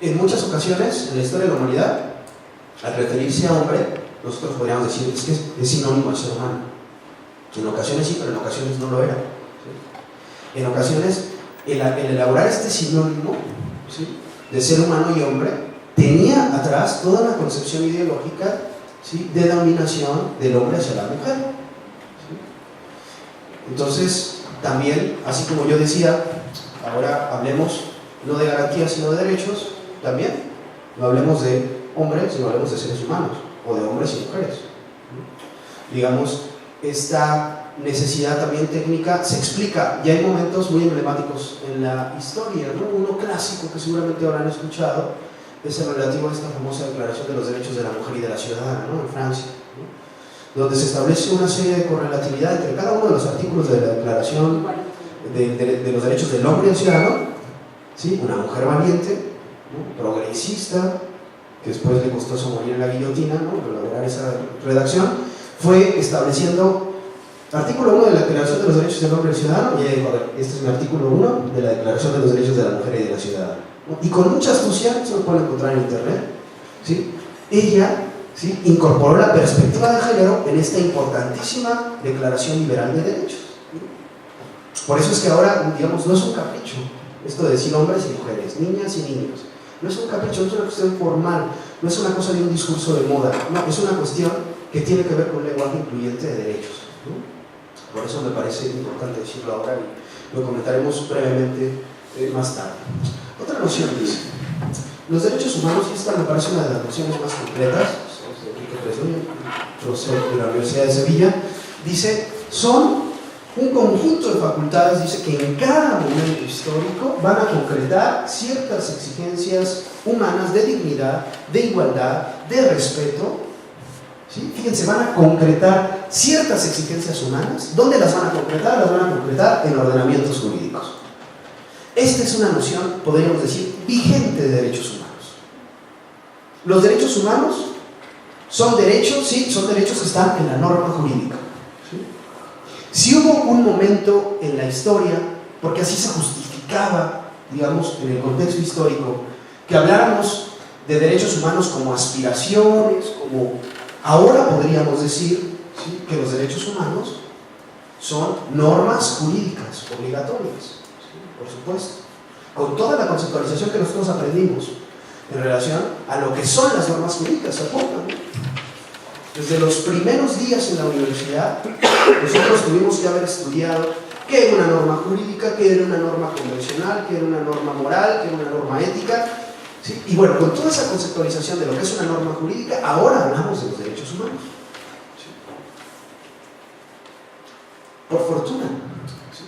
En muchas ocasiones, en la historia de la humanidad, al referirse a hombre, nosotros podríamos decir que es sinónimo de ser humano. En ocasiones sí, pero en ocasiones no lo era, ¿sí? En ocasiones, el elaborar este sinónimo, ¿sí?, de ser humano y hombre, tenía atrás toda una concepción ideológica, ¿sí?, de dominación del hombre hacia la mujer, ¿sí? Entonces, también, así como yo decía, ahora hablemos no de garantías sino de derechos, también no hablemos de hombres, sino hablemos de seres humanos, o de hombres y mujeres, ¿sí? Digamos, esta necesidad también técnica se explica, y hay momentos muy emblemáticos en la historia, ¿no? Uno clásico que seguramente habrán escuchado es el relativo a esta famosa Declaración de los Derechos de la Mujer y de la Ciudadana, ¿no?, en Francia, ¿no?, donde se establece una serie de correlatividad entre cada uno de los artículos de la Declaración de los Derechos del Hombre y del Ciudadano, ¿sí? Una mujer valiente, ¿no?, progresista, que después le costó su morir en la guillotina, ¿no?, para lograr esa redacción, fue estableciendo artículo 1 de la Declaración de los Derechos del Hombre y del Ciudadano, y ahí dijo: a ver, este es el artículo 1 de la Declaración de los Derechos de la Mujer y de la Ciudadana, ¿no? Y con mucha astucia, eso lo pueden encontrar en internet, ¿sí?, ella, ¿sí?, incorporó la perspectiva de género en esta importantísima Declaración Liberal de Derechos, ¿sí? Por eso es que ahora, digamos, no es un capricho esto de decir hombres y mujeres, niñas y niños. No es un capricho, no es una cuestión formal, no es una cosa de un discurso de moda, no, es una cuestión que tiene que ver con un lenguaje incluyente de derechos, ¿no? Por eso me parece importante decirlo ahora y lo comentaremos brevemente más tarde. Otra noción dice: los derechos humanos, y esta me parece una de las nociones más completas, Enrique Presoño, profesor de la Universidad de Sevilla, dice, son un conjunto de facultades, dice, que en cada momento histórico van a concretar ciertas exigencias humanas de dignidad, de igualdad, de respeto, ¿sí? Fíjense, van a concretar ciertas exigencias humanas. ¿Dónde las van a concretar? Las van a concretar en ordenamientos jurídicos. Esta es una noción, podríamos decir, vigente de derechos humanos. Los derechos humanos son derechos, sí, son derechos que están en la norma jurídica, ¿sí? Si hubo un momento en la historia porque así se justificaba, digamos, en el contexto histórico, que habláramos de derechos humanos como aspiraciones, como ahora podríamos decir, ¿sí?, que los derechos humanos son normas jurídicas obligatorias, ¿sí?, por supuesto, con toda la conceptualización que nosotros aprendimos en relación a lo que son las normas jurídicas, ¿se acuerdan? Desde los primeros días en la universidad, nosotros tuvimos que haber estudiado qué era una norma jurídica, qué era una norma convencional, qué era una norma moral, qué era una norma ética, ¿sí? Y bueno, con toda esa conceptualización de lo que es una norma jurídica, ahora hablamos de los derechos humanos, ¿sí? Por fortuna, ¿sí?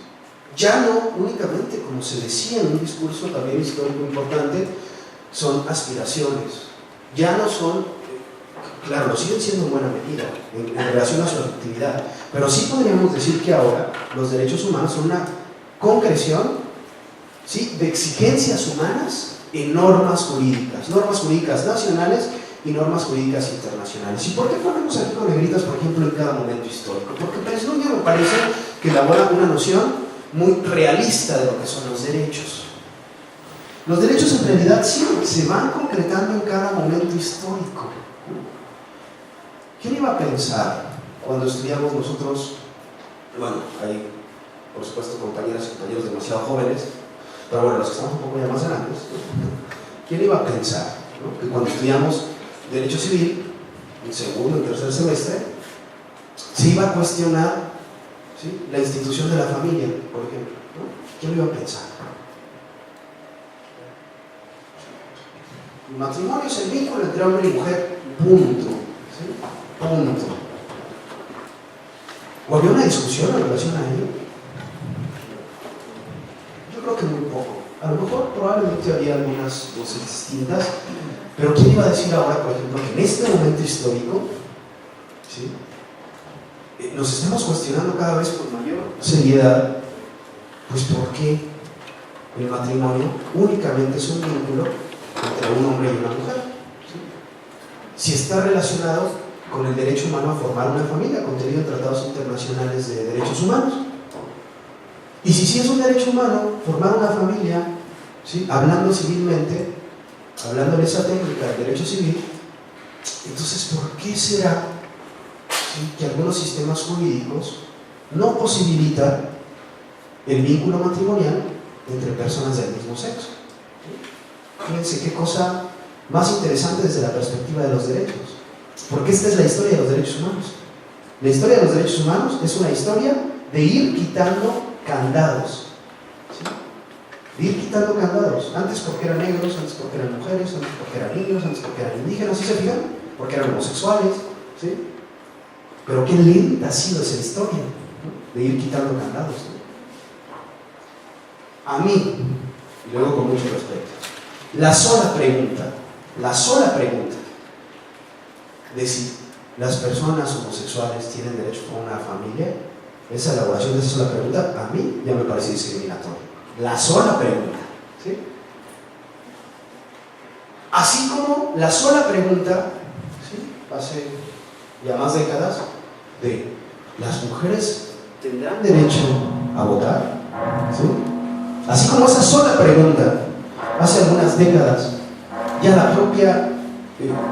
Ya no únicamente, como se decía en un discurso también histórico importante, son aspiraciones, ya no son, claro, lo siguen siendo en buena medida en relación a su actividad, pero sí podríamos decir que ahora los derechos humanos son una concreción, ¿sí?, de exigencias humanas en normas jurídicas nacionales y normas jurídicas internacionales. ¿Y por qué ponemos aquí con negritas, por ejemplo, en cada momento histórico? Porque Presnunio me parece que elabora una noción muy realista de lo que son los derechos. Los derechos en realidad sí se van concretando en cada momento histórico. ¿Quién iba a pensar cuando estudiamos nosotros? Bueno, hay por supuesto compañeras y compañeros demasiado jóvenes, pero bueno, los que estamos un poco ya más grandes, ¿no? ¿Quién iba a pensar, ¿no?, que cuando estudiamos Derecho Civil, en segundo y tercer semestre, se iba a cuestionar, ¿sí?, la institución de la familia, por ejemplo, ¿no? ¿Quién lo iba a pensar? El matrimonio es el vínculo entre hombre y mujer, punto, ¿sí?, punto. ¿O había una discusión en relación a ello? Yo creo que muy poco. A lo mejor probablemente había algunas voces distintas, pero ¿quién iba a decir ahora, por ejemplo, que en este momento histórico, ¿sí?, nos estamos cuestionando cada vez con mayor seriedad, pues por qué el matrimonio únicamente es un vínculo entre un hombre y una mujer, ¿sí?, si está relacionado con el derecho humano a formar una familia contenido en tratados internacionales de derechos humanos? Y si sí es un derecho humano formar una familia, ¿sí?, hablando civilmente, hablando de esa técnica del derecho civil, entonces ¿por qué será, ¿sí?, que algunos sistemas jurídicos no posibilitan el vínculo matrimonial entre personas del mismo sexo? Fíjense qué cosa más interesante desde la perspectiva de los derechos, porque esta es la historia de los derechos humanos. La historia de los derechos humanos es una historia de ir quitando candados, ¿sí?, de ir quitando candados, antes porque eran negros, antes porque eran mujeres, antes porque eran niños, antes porque eran indígenas, ¿sí se fijan? Porque eran homosexuales, ¿sí? Pero qué lenta ha sido esa historia, ¿no?, de ir quitando candados, ¿no? A mí, y luego con mucho respeto, la sola pregunta de si las personas homosexuales tienen derecho a una familia, esa elaboración de esa sola pregunta, a mí ya me parece discriminatoria. La sola pregunta, ¿sí? Así como la sola pregunta, ¿sí?, hace ya más décadas, de ¿las mujeres tendrán derecho a votar? ¿Sí? Así como esa sola pregunta, hace algunas décadas, ya la propia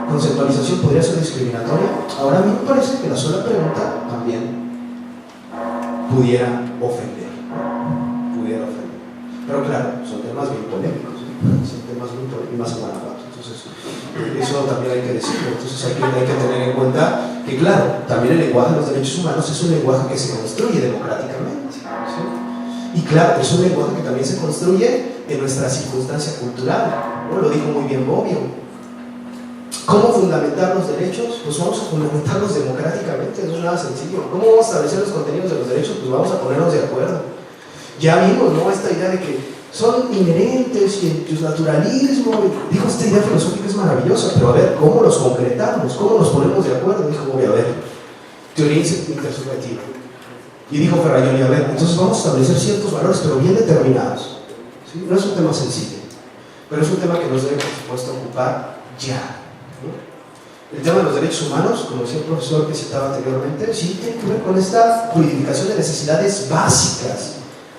conceptualización podría ser discriminatoria, ahora a mí me parece que la sola pregunta también pudiera ofender, pero claro, son temas bien polémicos, son temas muy polémicos, y más en Guanajuato, entonces eso también hay que decirlo. Entonces hay que tener en cuenta que claro, también el lenguaje de los derechos humanos es un lenguaje que se construye democráticamente, ¿sí? Y claro, es un lenguaje que también se construye en nuestra circunstancia cultural, ¿no? Lo dijo muy bien Bobbio. ¿Cómo fundamentar los derechos? Pues vamos a fundamentarlos democráticamente, no es nada sencillo. ¿Cómo vamos a establecer los contenidos de los derechos? Pues vamos a ponernos de acuerdo. Ya vimos, ¿no?, esta idea de que son inherentes y el naturalismo. Dijo, esta idea filosófica es maravillosa, pero a ver, ¿cómo los concretamos? ¿Cómo nos ponemos de acuerdo? Dijo, voy a ver, teoría intersubjetiva. Y dijo Ferrayoli, a ver, entonces vamos a establecer ciertos valores, pero bien determinados, ¿sí? No es un tema sencillo, pero es un tema que nos debe, por supuesto, ocupar ya, ¿no? El tema de los derechos humanos, como decía el profesor que citaba anteriormente, sí tiene que ver con esta justificación de necesidades básicas,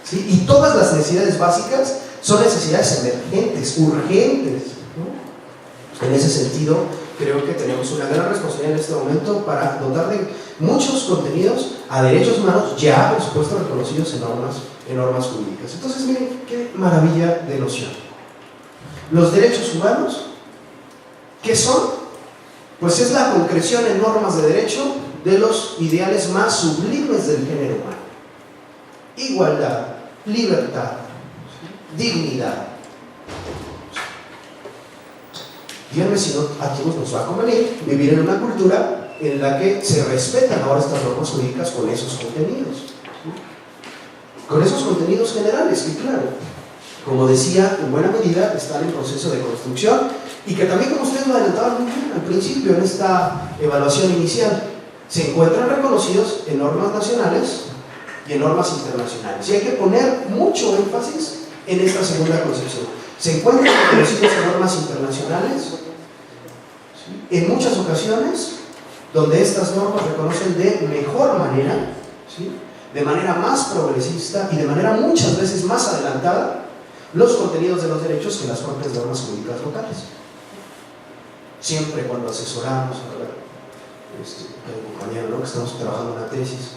¿sí? Y todas las necesidades básicas son necesidades emergentes, urgentes, ¿no? En ese sentido, creo que tenemos una gran responsabilidad en este momento para dotar de muchos contenidos a derechos humanos ya, por supuesto, reconocidos en normas jurídicas. Entonces, miren, qué maravilla de noción. Los derechos humanos, ¿qué son? Pues es la concreción en normas de derecho de los ideales más sublimes del género humano. Igualdad, libertad, dignidad. Díganme si no, a todos nos va a convenir vivir en una cultura en la que se respetan ahora estas normas jurídicas con esos contenidos. Con esos contenidos generales, que claro, como decía, en buena medida están en proceso de construcción y que también, como ustedes lo adelantaban muy bien al principio en esta evaluación inicial, se encuentran reconocidos en normas nacionales y en normas internacionales. Y hay que poner mucho énfasis en esta segunda concepción. Se encuentran reconocidos en normas internacionales, ¿sí? En muchas ocasiones donde estas normas reconocen de mejor manera, ¿sí? De manera más progresista y de manera muchas veces más adelantada los contenidos de los derechos que las propias normas jurídicas locales. Siempre cuando asesoramos a el compañero, ¿no? Que estamos trabajando en una tesis,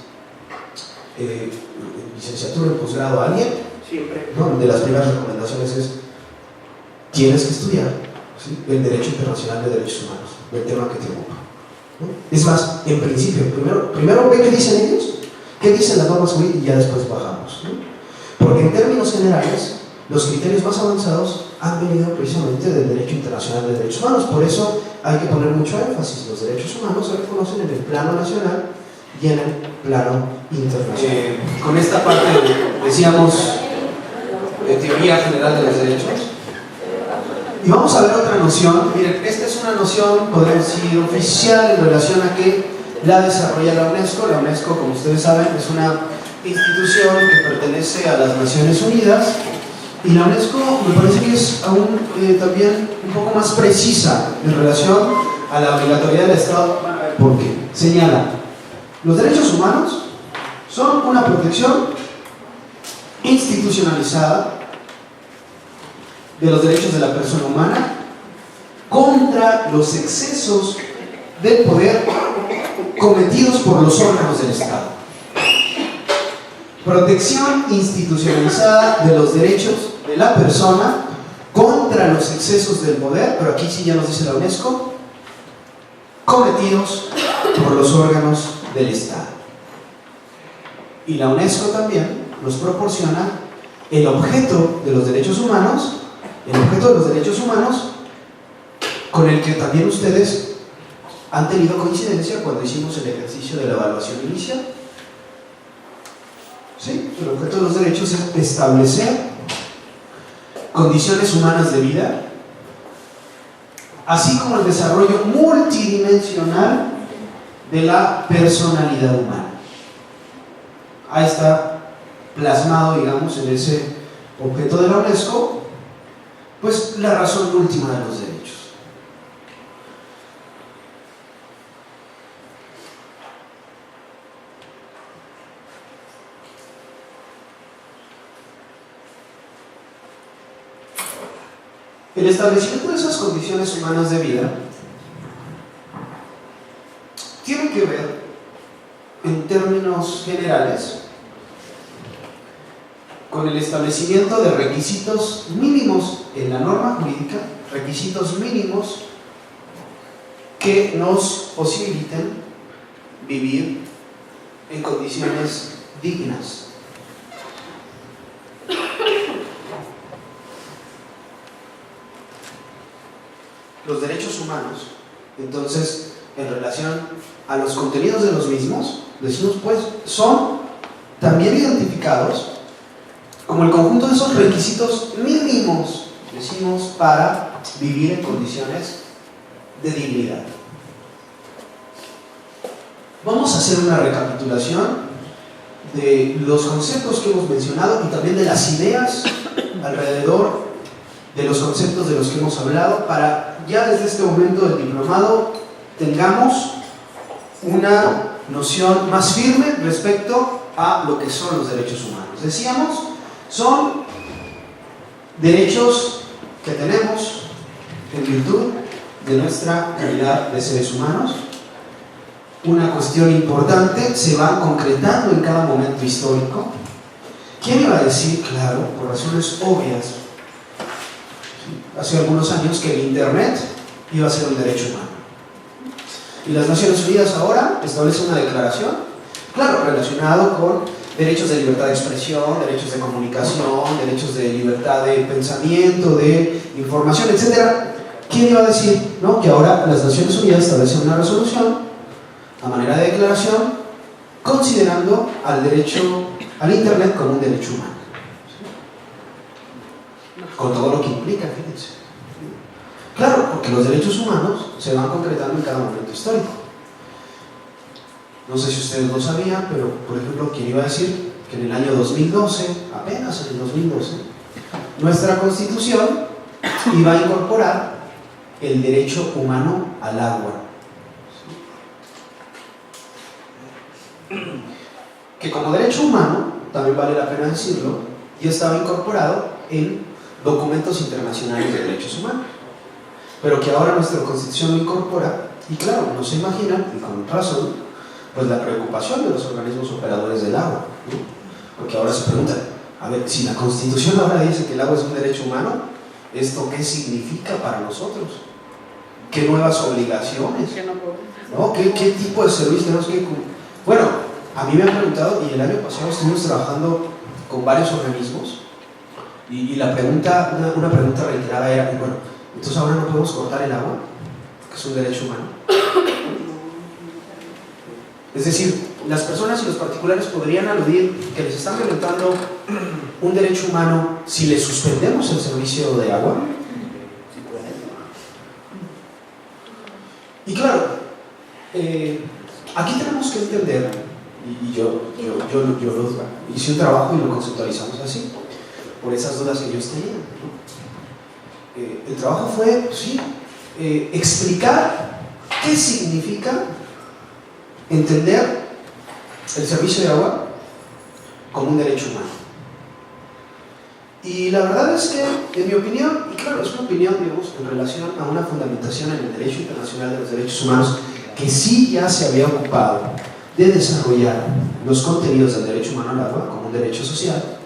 licenciatura, posgrado, alguien, siempre, ¿no? De las primeras recomendaciones es: tienes que estudiar, ¿sí? El derecho internacional de derechos humanos, el tema que te ocupa, ¿no? Es más, en principio, primero ve qué dicen ellos, qué dicen las normas jurídicas y ya después bajamos, ¿no? Porque en términos generales, los criterios más avanzados han venido precisamente del derecho internacional de derechos humanos. Por eso hay que poner mucho énfasis. Los derechos humanos se reconocen en el plano nacional y en el plano internacional. Con esta parte, decíamos, de teoría general de los derechos. Y vamos a ver otra noción. Miren, esta es una noción, podemos decir, oficial en relación a que la desarrolla la UNESCO. La UNESCO, como ustedes saben, es una institución que pertenece a las Naciones Unidas. Y la UNESCO me parece que es aún también un poco más precisa en relación a la obligatoriedad del Estado. ¿Por qué? Señala: los derechos humanos son una protección institucionalizada de los derechos de la persona humana contra los excesos del poder cometidos por los órganos del Estado. Protección institucionalizada de los derechos de la persona contra los excesos del poder, pero aquí sí ya nos dice la UNESCO, cometidos por los órganos del Estado. Y la UNESCO también nos proporciona el objeto de los derechos humanos, con el que también ustedes han tenido coincidencia cuando hicimos el ejercicio de la evaluación inicial. ¿Sí? El objeto de los derechos es establecer condiciones humanas de vida, así como el desarrollo multidimensional de la personalidad humana. Ahí está plasmado, digamos, en ese objeto de la UNESCO, pues la razón última de los derechos. El establecimiento de esas condiciones humanas de vida tiene que ver, en términos generales, con el establecimiento de requisitos mínimos en la norma jurídica, requisitos mínimos que nos posibiliten vivir en condiciones dignas. Los derechos humanos, entonces, en relación a los contenidos de los mismos, decimos, pues, son también identificados como el conjunto de esos requisitos mínimos, decimos, para vivir en condiciones de dignidad. Vamos a hacer una recapitulación de los conceptos que hemos mencionado y también de las ideas alrededor de los conceptos de los que hemos hablado, para ya desde este momento del diplomado tengamos una noción más firme respecto a lo que son los derechos humanos. Decíamos, Son derechos que tenemos en virtud de nuestra calidad de seres humanos. Una cuestión importante, se van concretando en cada momento histórico. ¿Quién iba a decir, claro, por razones obvias, hace algunos años, que el Internet iba a ser un derecho humano? Y las Naciones Unidas ahora establecen una declaración, claro, relacionado con derechos de libertad de expresión, derechos de comunicación, derechos de libertad de pensamiento, de información, etc. ¿Quién iba a decir, no, que ahora las Naciones Unidas establecen una resolución a manera de declaración considerando al derecho al Internet como un derecho humano? Con todo lo que implica, fíjense. Claro, porque los derechos humanos se van concretando en cada momento histórico. No sé si ustedes lo sabían, pero por ejemplo, ¿quién iba a decir que en el año 2012, apenas en el 2012, nuestra Constitución iba a incorporar el derecho humano al agua? Que como derecho humano, también vale la pena decirlo, ya estaba incorporado en documentos internacionales de derechos humanos, pero que ahora nuestra Constitución lo incorpora. Y claro, no se imaginan, y con razón, pues la preocupación de los organismos operadores del agua, ¿no? Porque ahora se preguntan, a ver, si la Constitución ahora dice que el agua es un derecho humano, ¿esto qué significa para nosotros? ¿Qué nuevas obligaciones? ¿No? ¿Qué tipo de servicios tenemos que cumplir? Bueno, a mí me han preguntado, y el año pasado estuvimos trabajando con varios organismos, y la pregunta, una pregunta reiterada era, bueno, entonces ahora no podemos cortar el agua, que es un derecho humano. Es decir, las personas y los particulares podrían aludir que les están violentando un derecho humano si les suspendemos el servicio de agua. Y claro, aquí tenemos que entender, y yo hice un trabajo y lo conceptualizamos así, por esas dudas que ellos tenían, ¿no? El trabajo fue, sí, explicar qué significa entender el servicio de agua como un derecho humano. Y la verdad es que, en mi opinión, y claro, es una opinión, digamos, en relación a una fundamentación en el derecho internacional de los derechos humanos, que sí ya se había ocupado de desarrollar los contenidos del derecho humano al agua como un derecho social,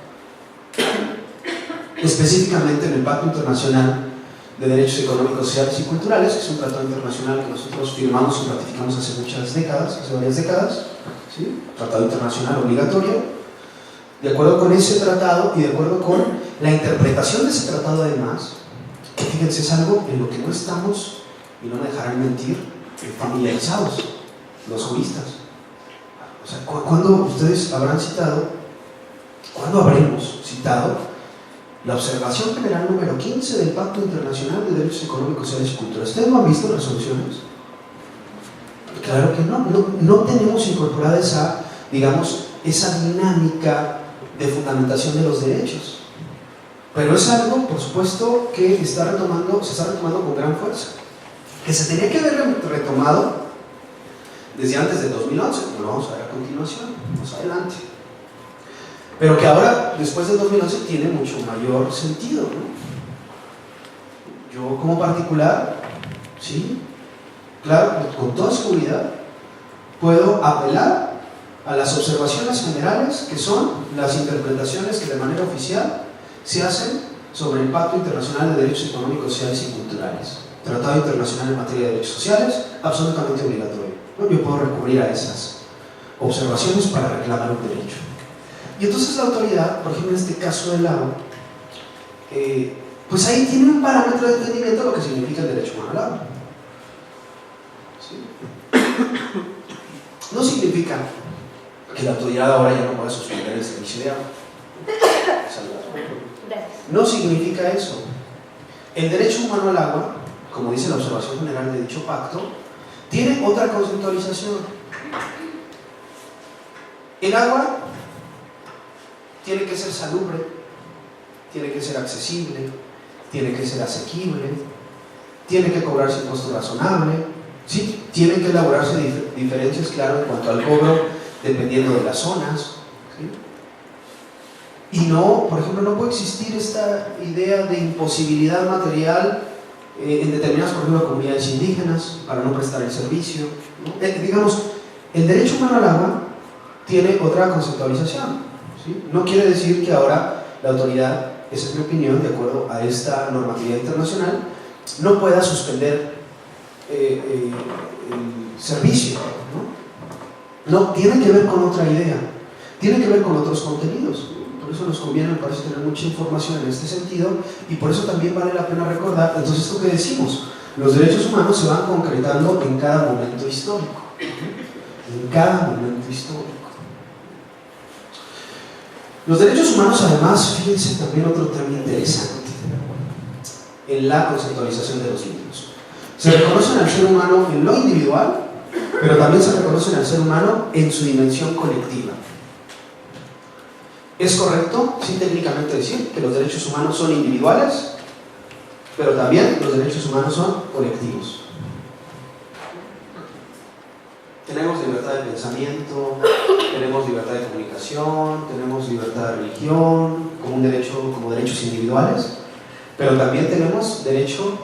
específicamente en el Pacto Internacional de Derechos Económicos, Sociales y Culturales, que es un tratado internacional que nosotros firmamos y ratificamos hace muchas décadas, hace varias décadas, ¿sí? Tratado internacional obligatorio. De acuerdo con ese tratado y de acuerdo con la interpretación de ese tratado, además, que fíjense, es algo en lo que no estamos, y no me dejarán mentir, familiarizados los juristas. O sea, ¿cuándo ustedes habrán citado, cuándo habremos citado la observación general número 15 del Pacto Internacional de Derechos Económicos, Sociales y Culturales? ¿Ustedes no han visto las resoluciones? Claro que no tenemos incorporada esa, digamos, esa dinámica de fundamentación de los derechos. Pero es algo, por supuesto, que se está retomando con gran fuerza, que se tenía que haber retomado desde antes de 2011, como lo vamos a ver a continuación, más adelante, pero que ahora, después de 2011, tiene mucho mayor sentido, ¿no? Yo como particular, sí, claro, con toda seguridad, puedo apelar a las observaciones generales, que son las interpretaciones que de manera oficial se hacen sobre el Pacto Internacional de Derechos Económicos, Sociales y Culturales, Tratado Internacional en Materia de Derechos Sociales, absolutamente obligatorio. ¿No? Yo puedo recurrir a esas observaciones para reclamar un derecho. Y entonces la autoridad, por ejemplo en este caso del agua, pues ahí tiene un parámetro de entendimiento de lo que significa el derecho humano al agua. ¿Sí? No significa que la autoridad ahora ya no pueda suspender el servicio de agua. No significa eso. El derecho humano al agua, como dice la observación general de dicho pacto, tiene otra conceptualización. El agua tiene que ser salubre, tiene que ser accesible, tiene que ser asequible, tiene que cobrarse un costo razonable, ¿sí? Tienen que elaborarse diferencias, claro, en cuanto al cobro, dependiendo de las zonas, ¿sí? Y no, por ejemplo, no puede existir esta idea de imposibilidad material en determinadas, por ejemplo, comunidades indígenas para no prestar el servicio, ¿no? Digamos, el derecho humano al agua tiene otra conceptualización, ¿sí? No quiere decir que ahora la autoridad, esa es mi opinión, de acuerdo a esta normatividad internacional, no pueda suspender el servicio, ¿no? No, tiene que ver con otra idea, tiene que ver con otros contenidos. Por eso nos conviene, me parece, tener mucha información en este sentido, y por eso también vale la pena recordar, entonces, esto que decimos, los derechos humanos se van concretando en cada momento histórico, en cada momento histórico. Los derechos humanos, además, fíjense también otro tema interesante en la conceptualización de los mismos. Se reconocen al ser humano en lo individual, pero también se reconocen al ser humano en su dimensión colectiva. Es correcto, sí, técnicamente decir que los derechos humanos son individuales, pero también los derechos humanos son colectivos. Tenemos libertad de pensamiento, tenemos libertad de comunicación, tenemos libertad de religión como un derecho, como derechos individuales, pero también tenemos derecho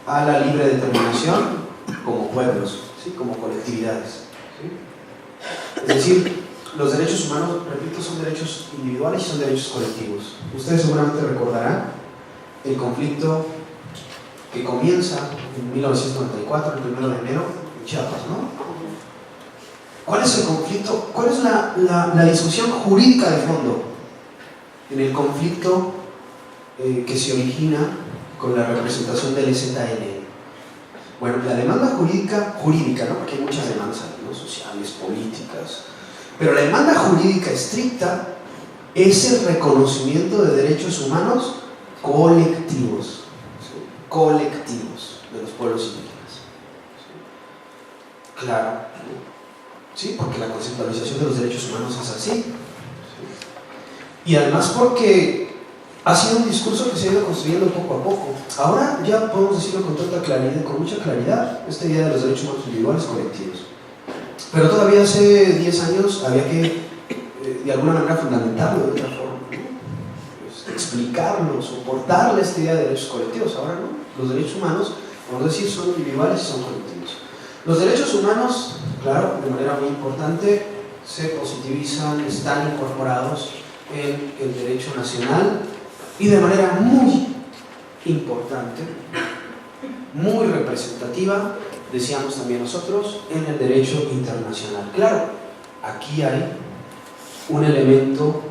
a la libre determinación como pueblos, ¿sí? Como colectividades, ¿sí? Es decir, los derechos humanos, repito, son derechos individuales y son derechos colectivos. Ustedes seguramente recordarán el conflicto que comienza en 1994, el 1 de enero, en Chiapas, ¿no? ¿Cuál es el conflicto? ¿Cuál es la discusión jurídica de fondo en el conflicto que se origina con la representación del EZLN? Bueno, la demanda jurídica, ¿no? Porque hay muchas demandas, ¿no? Sociales, políticas. Pero la demanda jurídica estricta es el reconocimiento de derechos humanos colectivos, ¿sí? Colectivos de los pueblos indígenas, ¿sí? Claro, ¿sí? Porque la conceptualización de los derechos humanos es así, ¿sí? Y además porque ha sido un discurso que se ha ido construyendo poco a poco. Ahora ya podemos decirlo con toda claridad, con mucha claridad, esta idea de los derechos humanos individuales colectivos. Pero todavía hace 10 años había que, de alguna manera, fundamentarlo de otra forma, ¿no? Pues, explicarlo, soportarle esta idea de derechos colectivos. Ahora no, los derechos humanos, vamos a decir, son individuales y son colectivos. Los derechos humanos, claro, de manera muy importante, se positivizan, están incorporados en el derecho nacional y de manera muy importante, muy representativa, decíamos también nosotros, en el derecho internacional. Claro, aquí hay un elemento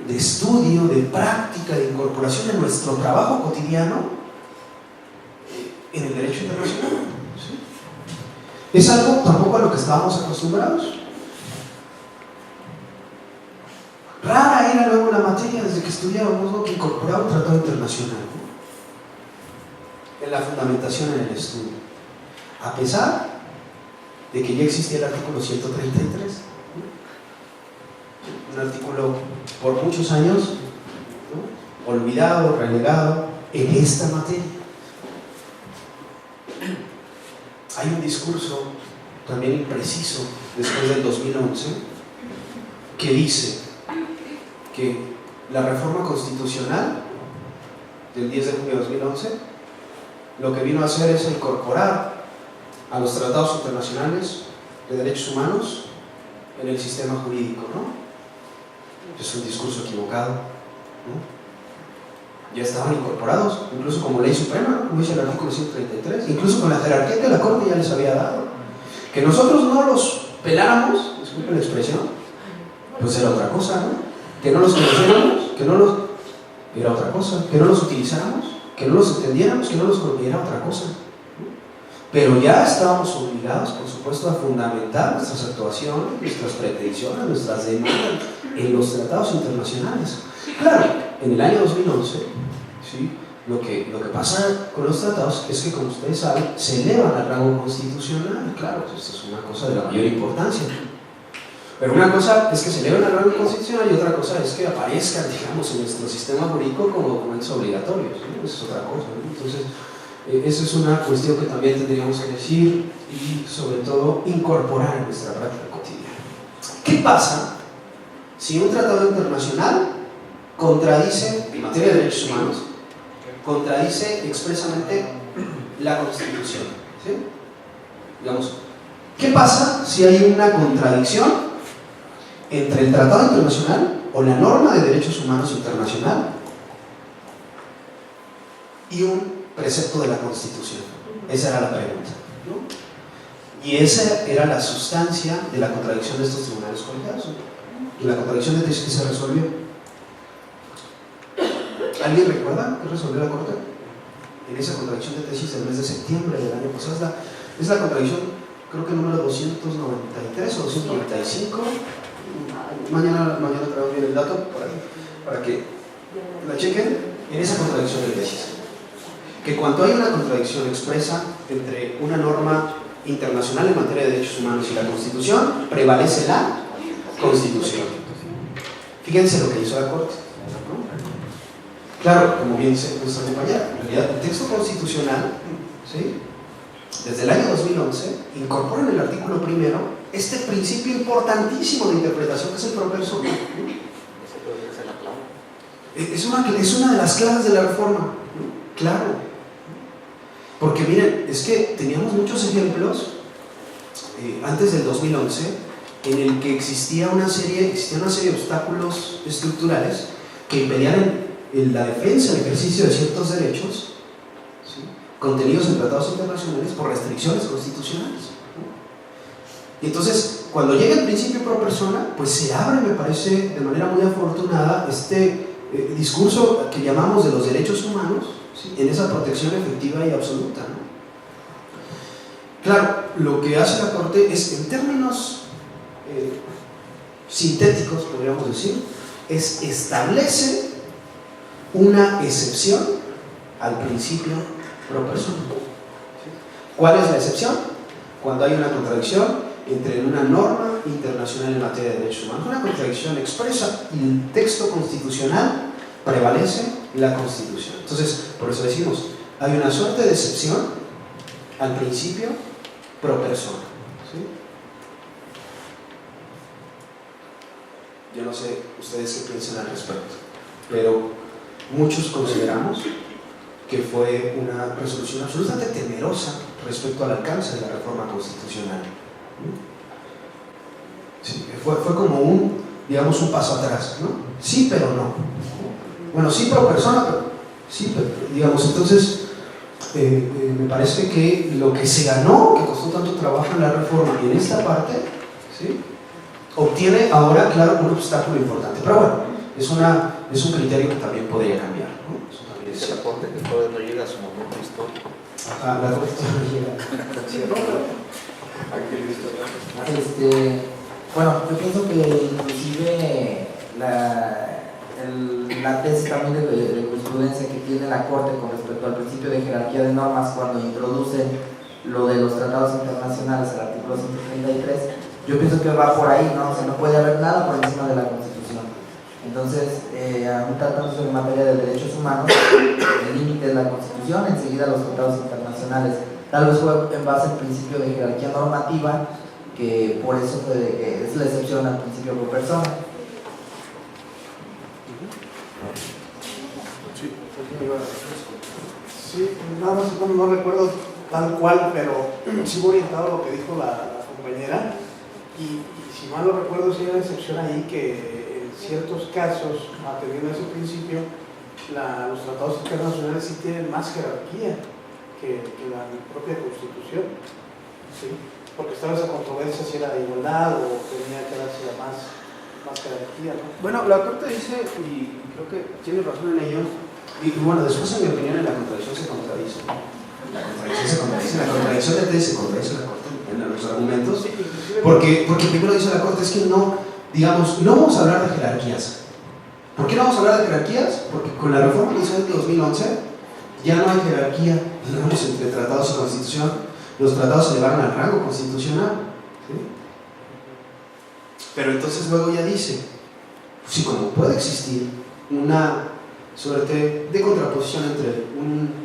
de estudio, de práctica, de incorporación de nuestro trabajo cotidiano en el derecho internacional, ¿sí? Es algo tampoco a lo que estábamos acostumbrados. Rara era luego la materia desde que estudiábamos, ¿no? Que incorporaba un tratado internacional, ¿no? En la fundamentación en el estudio. A pesar de que ya existía el artículo 133, ¿no? Un artículo por muchos años, ¿no? Olvidado, relegado en esta materia. Hay un discurso también impreciso después del 2011 que dice que la reforma constitucional del 10 de junio de 2011 lo que vino a hacer es incorporar a los tratados internacionales de derechos humanos en el sistema jurídico, ¿no? Es un discurso equivocado, ¿no? Ya estaban incorporados, incluso como ley suprema, como dice el artículo 133, incluso con la jerarquía que la Corte ya les había dado. Que nosotros no los peláramos, disculpen la expresión, pues era otra cosa, ¿no? Que no los conociéramos, que no los... era otra cosa, que no los utilizáramos, que no los entendiéramos, que no los... era otra cosa, ¿no? Pero ya estábamos obligados, por supuesto, a fundamentar nuestras actuaciones, nuestras pretensiones, nuestras demandas en los tratados internacionales. Claro, en el año 2011, ¿sí? Lo que pasa con los tratados es que, como ustedes saben, se elevan al rango constitucional. Claro, esto es una cosa de la mayor importancia. Pero una cosa es que se eleven al rango constitucional y otra cosa es que aparezcan, digamos, en nuestro sistema jurídico como documentos obligatorios, ¿no? Eso es otra cosa, ¿no? Entonces, esa es una cuestión que también tendríamos que decir y, sobre todo, incorporar en nuestra práctica cotidiana. ¿Qué pasa si un tratado internacional contradice, en materia de derechos humanos, contradice expresamente la Constitución. ¿Sí? Digamos, ¿qué pasa si hay una contradicción entre el Tratado Internacional o la norma de derechos humanos internacional y un precepto de la Constitución? Esa era la pregunta, ¿no? Y esa era la sustancia de la contradicción de estos tribunales colegiados, ¿no? Y la contradicción de tesis que se resolvió. ¿Alguien recuerda qué resolvió la Corte? En esa contradicción de tesis del mes de septiembre del año pasado. Es la contradicción, creo que número 293 o 295. Mañana traigo bien el dato para que la chequen. En esa contradicción de tesis, que cuando hay una contradicción expresa entre una norma internacional en materia de derechos humanos y la Constitución, prevalece la Constitución. Fíjense lo que hizo la Corte, ¿no? Claro, como bien dice nuestra compañera, en realidad el texto constitucional, ¿sí?, desde el año 2011, incorpora en el artículo primero este principio importantísimo de interpretación que es el pro persona, ¿no? Es una de las claves de la reforma, ¿no? Claro. Porque miren, es que teníamos muchos ejemplos antes del 2011 en el que existía una serie de obstáculos estructurales que impedían la defensa, el ejercicio de ciertos derechos, ¿sí?, contenidos en tratados internacionales por restricciones constitucionales, ¿no? Y entonces, cuando llega el principio pro persona, pues se abre, me parece, de manera muy afortunada este discurso que llamamos de los derechos humanos, ¿sí?, en esa protección efectiva y absoluta, ¿no? Claro, lo que hace la Corte es, en términos sintéticos, podríamos decir, es establece una excepción al principio pro persona. ¿Cuál es la excepción? Cuando hay una contradicción entre una norma internacional en materia de derechos humanos, una contradicción expresa y el texto constitucional prevalece la Constitución. Entonces, por eso decimos, hay una suerte de excepción al principio pro persona, ¿sí? Yo no sé ustedes qué piensan al respecto, pero muchos consideramos que fue una resolución absolutamente temerosa respecto al alcance de la reforma constitucional. Sí, fue como un paso atrás, ¿no? Sí, pero no. Bueno, sí pro persona, pero sí, pero, digamos, entonces me parece que lo que se ganó, que costó tanto trabajo en la reforma y en esta parte, ¿sí?, obtiene ahora, claro, un obstáculo importante. Pero bueno, es un criterio que también podría cambiar, ¿no? Eso también es la Corte que todavía no llega a su momento histórico. Ajá, la Corte no llega. Bueno, yo pienso que inclusive la tesis también de jurisprudencia que tiene la Corte con respecto al principio de jerarquía de normas cuando introduce lo de los tratados internacionales, el artículo 133, yo pienso que va por ahí, ¿no? O sea, no puede haber nada por encima de la Constitución. Entonces, aún tratándose de materia de derechos humanos, el límite es la Constitución, enseguida los tratados internacionales. Tal vez fue en base al principio de jerarquía normativa, que por eso es la excepción al principio por persona. Sí, nada más no recuerdo tal cual, pero sí orientado a lo que dijo la compañera. Y si mal no recuerdo, sí hay una excepción ahí que en ciertos casos, atendiendo a ese principio, los tratados internacionales sí tienen más jerarquía que la propia Constitución, ¿sí? Porque estaba esa controversia si era de igualdad o tenía que darse más jerarquía, ¿no? Bueno, la Corte dice, y creo que tiene razón en ello, y bueno, después en mi opinión en la contradicción se contradice. La contradicción de tesis se contradice la Corte en los argumentos, porque primero dice la Corte es que no vamos a hablar de jerarquías. ¿Por qué no vamos a hablar de jerarquías? Porque con la reforma constitucional de 2011 ya no hay jerarquía, digamos, entre tratados y constitución. Los tratados se elevaron al rango constitucional, ¿sí? Pero entonces luego ya dice, sí, como puede existir una suerte de contraposición entre un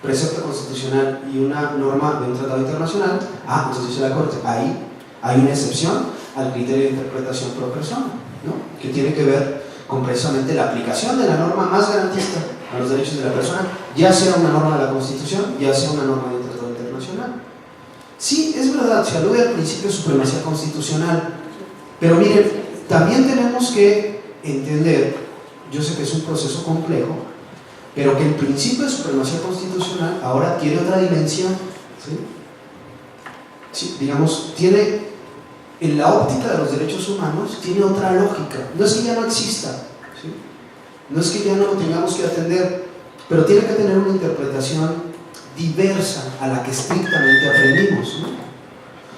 precepto constitucional y una norma de un tratado internacional, entonces dice la Corte, ahí hay una excepción al criterio de interpretación pro persona, ¿no?, que tiene que ver con precisamente la aplicación de la norma más garantista a los derechos de la persona, ya sea una norma de la Constitución, ya sea una norma de tratado internacional. Sí, es verdad, se alude al principio de supremacía constitucional, pero miren, también tenemos que entender, yo sé que es un proceso complejo, pero que el principio de supremacía constitucional ahora tiene otra dimensión, ¿sí? Sí, digamos, tiene, en la óptica de los derechos humanos, tiene otra lógica. No es que ya no exista, ¿sí? No es que ya no lo tengamos que atender, pero tiene que tener una interpretación diversa a la que estrictamente aprendimos, ¿no?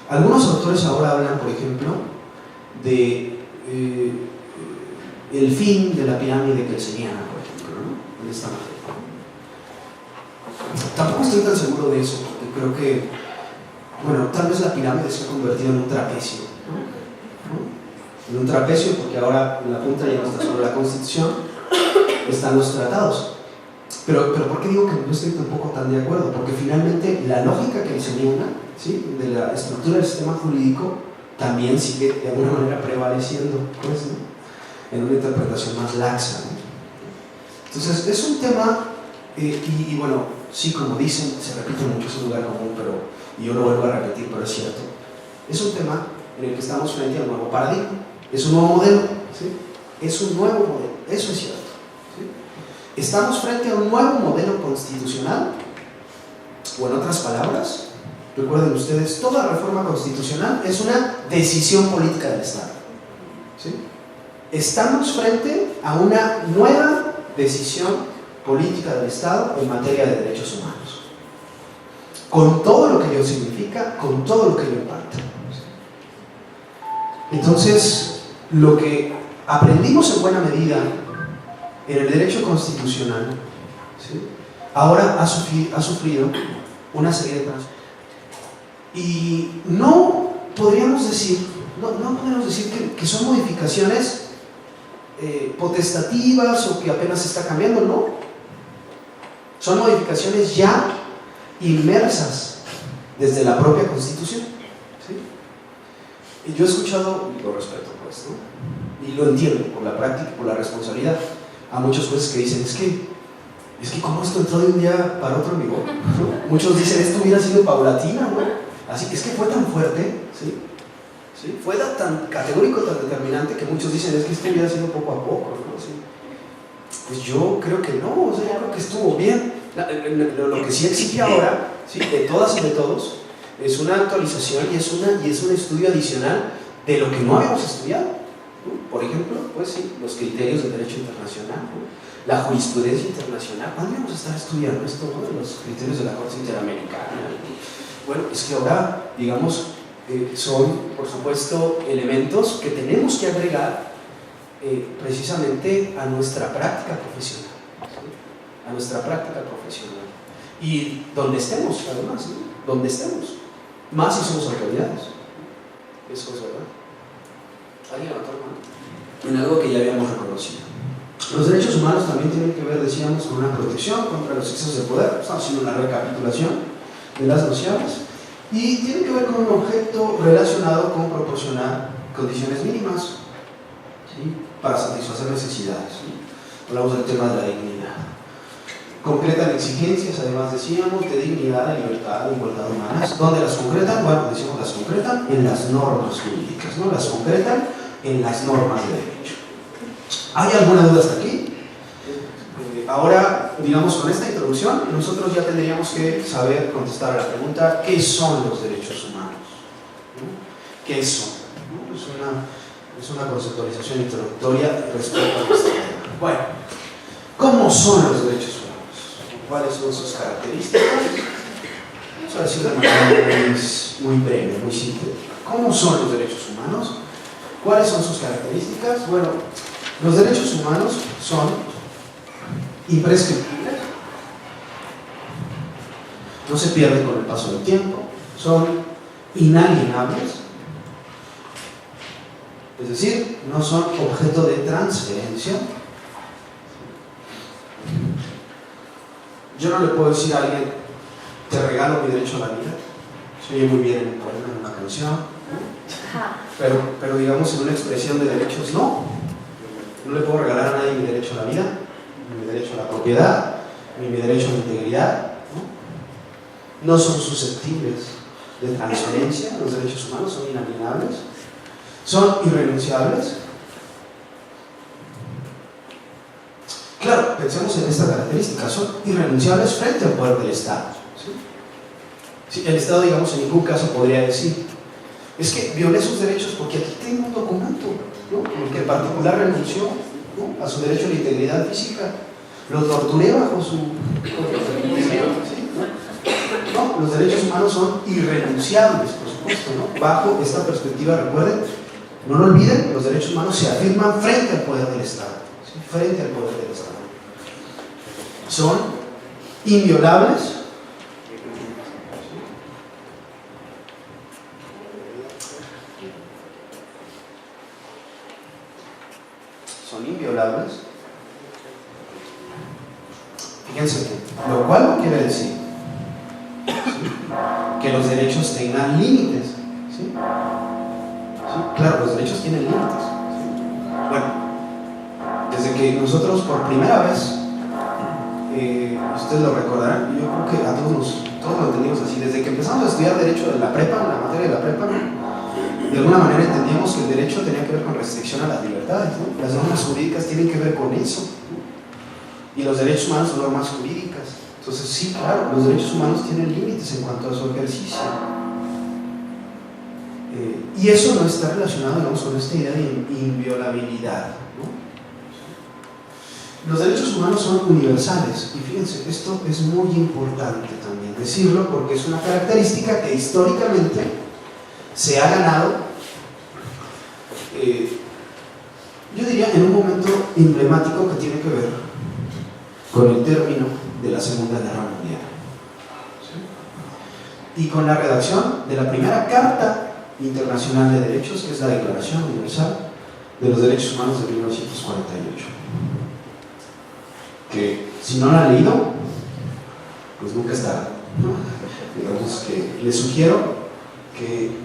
Algunos autores ahora hablan, por ejemplo, de el fin de la pirámide kelseniana, por ejemplo, ¿no? En esta materia. Tampoco estoy tan seguro de eso, porque creo que, bueno, tal vez la pirámide se ha convertido en un trapecio, ¿no? En un trapecio, porque ahora en la punta ya no está solo la Constitución, están los tratados. Pero ¿por qué digo que no estoy tampoco tan de acuerdo? Porque finalmente la lógica kelseniana, ¿sí?, de la estructura del sistema jurídico también sigue de alguna manera prevaleciendo, pues, ¿no?, en una interpretación más laxa, ¿no? Entonces es un tema, y bueno, sí, como dicen, se repite mucho, es un lugar común, pero, y yo lo vuelvo a repetir, pero es cierto, es un tema en el que estamos frente a un nuevo paradigma, es un nuevo modelo, ¿sí? Es un nuevo modelo, eso es cierto. Estamos frente a un nuevo modelo constitucional, o en otras palabras, recuerden ustedes, toda reforma constitucional es una decisión política del Estado, ¿sí? Estamos frente a una nueva decisión política del Estado en materia de derechos humanos, con todo lo que ello significa, con todo lo que ello impacta. Entonces, lo que aprendimos en buena medida en el derecho constitucional, ¿sí?, ahora ha sufrido una serie de transformaciones. Y no podríamos decir que son modificaciones potestativas o que apenas se está cambiando, no. Son modificaciones ya inmersas desde la propia Constitución, ¿sí? Y yo he escuchado, y lo respeto, pues, ¿no?, y lo entiendo por la práctica y por la responsabilidad, a muchos jueces que dicen, es que como esto entró de un día para otro en vigor, ¿no? Muchos dicen, esto hubiera sido paulatina, ¿no? Así que es que fue tan fuerte, ¿sí? ¿Sí? Fue tan categórico, tan determinante, que muchos dicen, es que esto hubiera sido poco a poco, ¿no? ¿Sí? Pues yo creo que no, o sea, yo creo que estuvo bien. Lo que sí exige ahora, ¿sí?, de todas y de todos, es una actualización y es un estudio adicional de lo que no habíamos estudiado. Por ejemplo, pues sí, los criterios del derecho internacional, ¿no?, la jurisprudencia internacional. ¿Cuándo vamos a estar estudiando esto, ¿no?, de los criterios de la Corte Interamericana? Bueno, es que ahora, digamos, son, por supuesto, elementos que tenemos que agregar precisamente a nuestra práctica profesional, ¿sí?, a nuestra práctica profesional. Y donde estemos, además, ¿no?, donde estemos, más si somos autoridades. Eso es verdad. ¿Alguien levantó la mano? En algo que ya habíamos reconocido. Los derechos humanos también tienen que ver, decíamos, con una protección contra los excesos de poder. Estamos haciendo una recapitulación de las nociones. Y tiene que ver con un objeto relacionado con proporcionar condiciones mínimas, ¿sí?, para satisfacer necesidades, ¿sí? Hablamos del tema de la dignidad. Concretan exigencias, además decíamos, de dignidad, de libertad, de igualdad humanas. ¿Dónde las concretan? Bueno, decimos, las concretan en las normas jurídicas, ¿no? Las concretan en las normas de derecho. ¿Hay alguna duda hasta aquí? Ahora, digamos, con esta introducción, nosotros ya tendríamos que saber contestar a la pregunta, ¿qué son los derechos humanos? ¿No? ¿Qué son? ¿No? Es una conceptualización introductoria respecto a este tema. Bueno, ¿cómo son los derechos humanos? ¿Cuáles son sus características? Vamos a decir de manera muy breve, muy simple. ¿Cómo son los derechos humanos? ¿Cuáles son sus características? Bueno, los derechos humanos son imprescriptibles, no se pierden con el paso del tiempo, son inalienables, es decir, no son objeto de transferencia. Yo no le puedo decir a alguien, te regalo mi derecho a la vida. Se oye muy bien en un poema, en una canción, pero digamos en una expresión de derechos no. No le puedo regalar a nadie mi derecho a la vida, ni mi derecho a la propiedad, ni mi derecho a la integridad. No son susceptibles de transferencia, los derechos humanos son inalienables, son irrenunciables. Claro, pensemos en esta característica, son irrenunciables frente al poder del Estado. ¿Sí? El Estado, digamos, en ningún caso podría decir, es que violé sus derechos porque aquí tengo un documento, ¿no?, en el que en particular renunció, ¿no?, a su derecho a la integridad física, lo torturé bajo su... ¿Sí? ¿No? Los derechos humanos son irrenunciables, por supuesto, ¿no? Bajo esta perspectiva, recuerden, no lo olviden, los derechos humanos se afirman frente al poder del Estado, ¿sí? Frente al poder del Estado. Son inviolables, fíjense que, lo cual no quiere decir, ¿sí?, que los derechos tengan límites, ¿sí? ¿Sí? Claro, los derechos tienen límites, ¿sí? Bueno, desde que nosotros por primera vez, ustedes lo recordarán, yo creo que a todos lo entendimos así, desde que empezamos a estudiar derecho de la prepa, la materia de la prepa, de alguna manera entendíamos que el derecho tenía que ver con restricción a las libertades, ¿no? Las normas jurídicas tienen que ver con eso, ¿no? Y los derechos humanos son normas jurídicas. Entonces, sí, claro, los derechos humanos tienen límites en cuanto a su ejercicio. Y eso no está relacionado, digamos, con esta idea de inviolabilidad, ¿no? Los derechos humanos son universales. Y fíjense, esto es muy importante también decirlo, porque es una característica que históricamente se ha ganado, yo diría, en un momento emblemático que tiene que ver con el término de la Segunda Guerra Mundial, ¿sí?, y con la redacción de la primera Carta Internacional de Derechos, que es la Declaración Universal de los Derechos Humanos de 1948, que si no la han leído, pues nunca es tarde, ¿no? Digamos que les sugiero que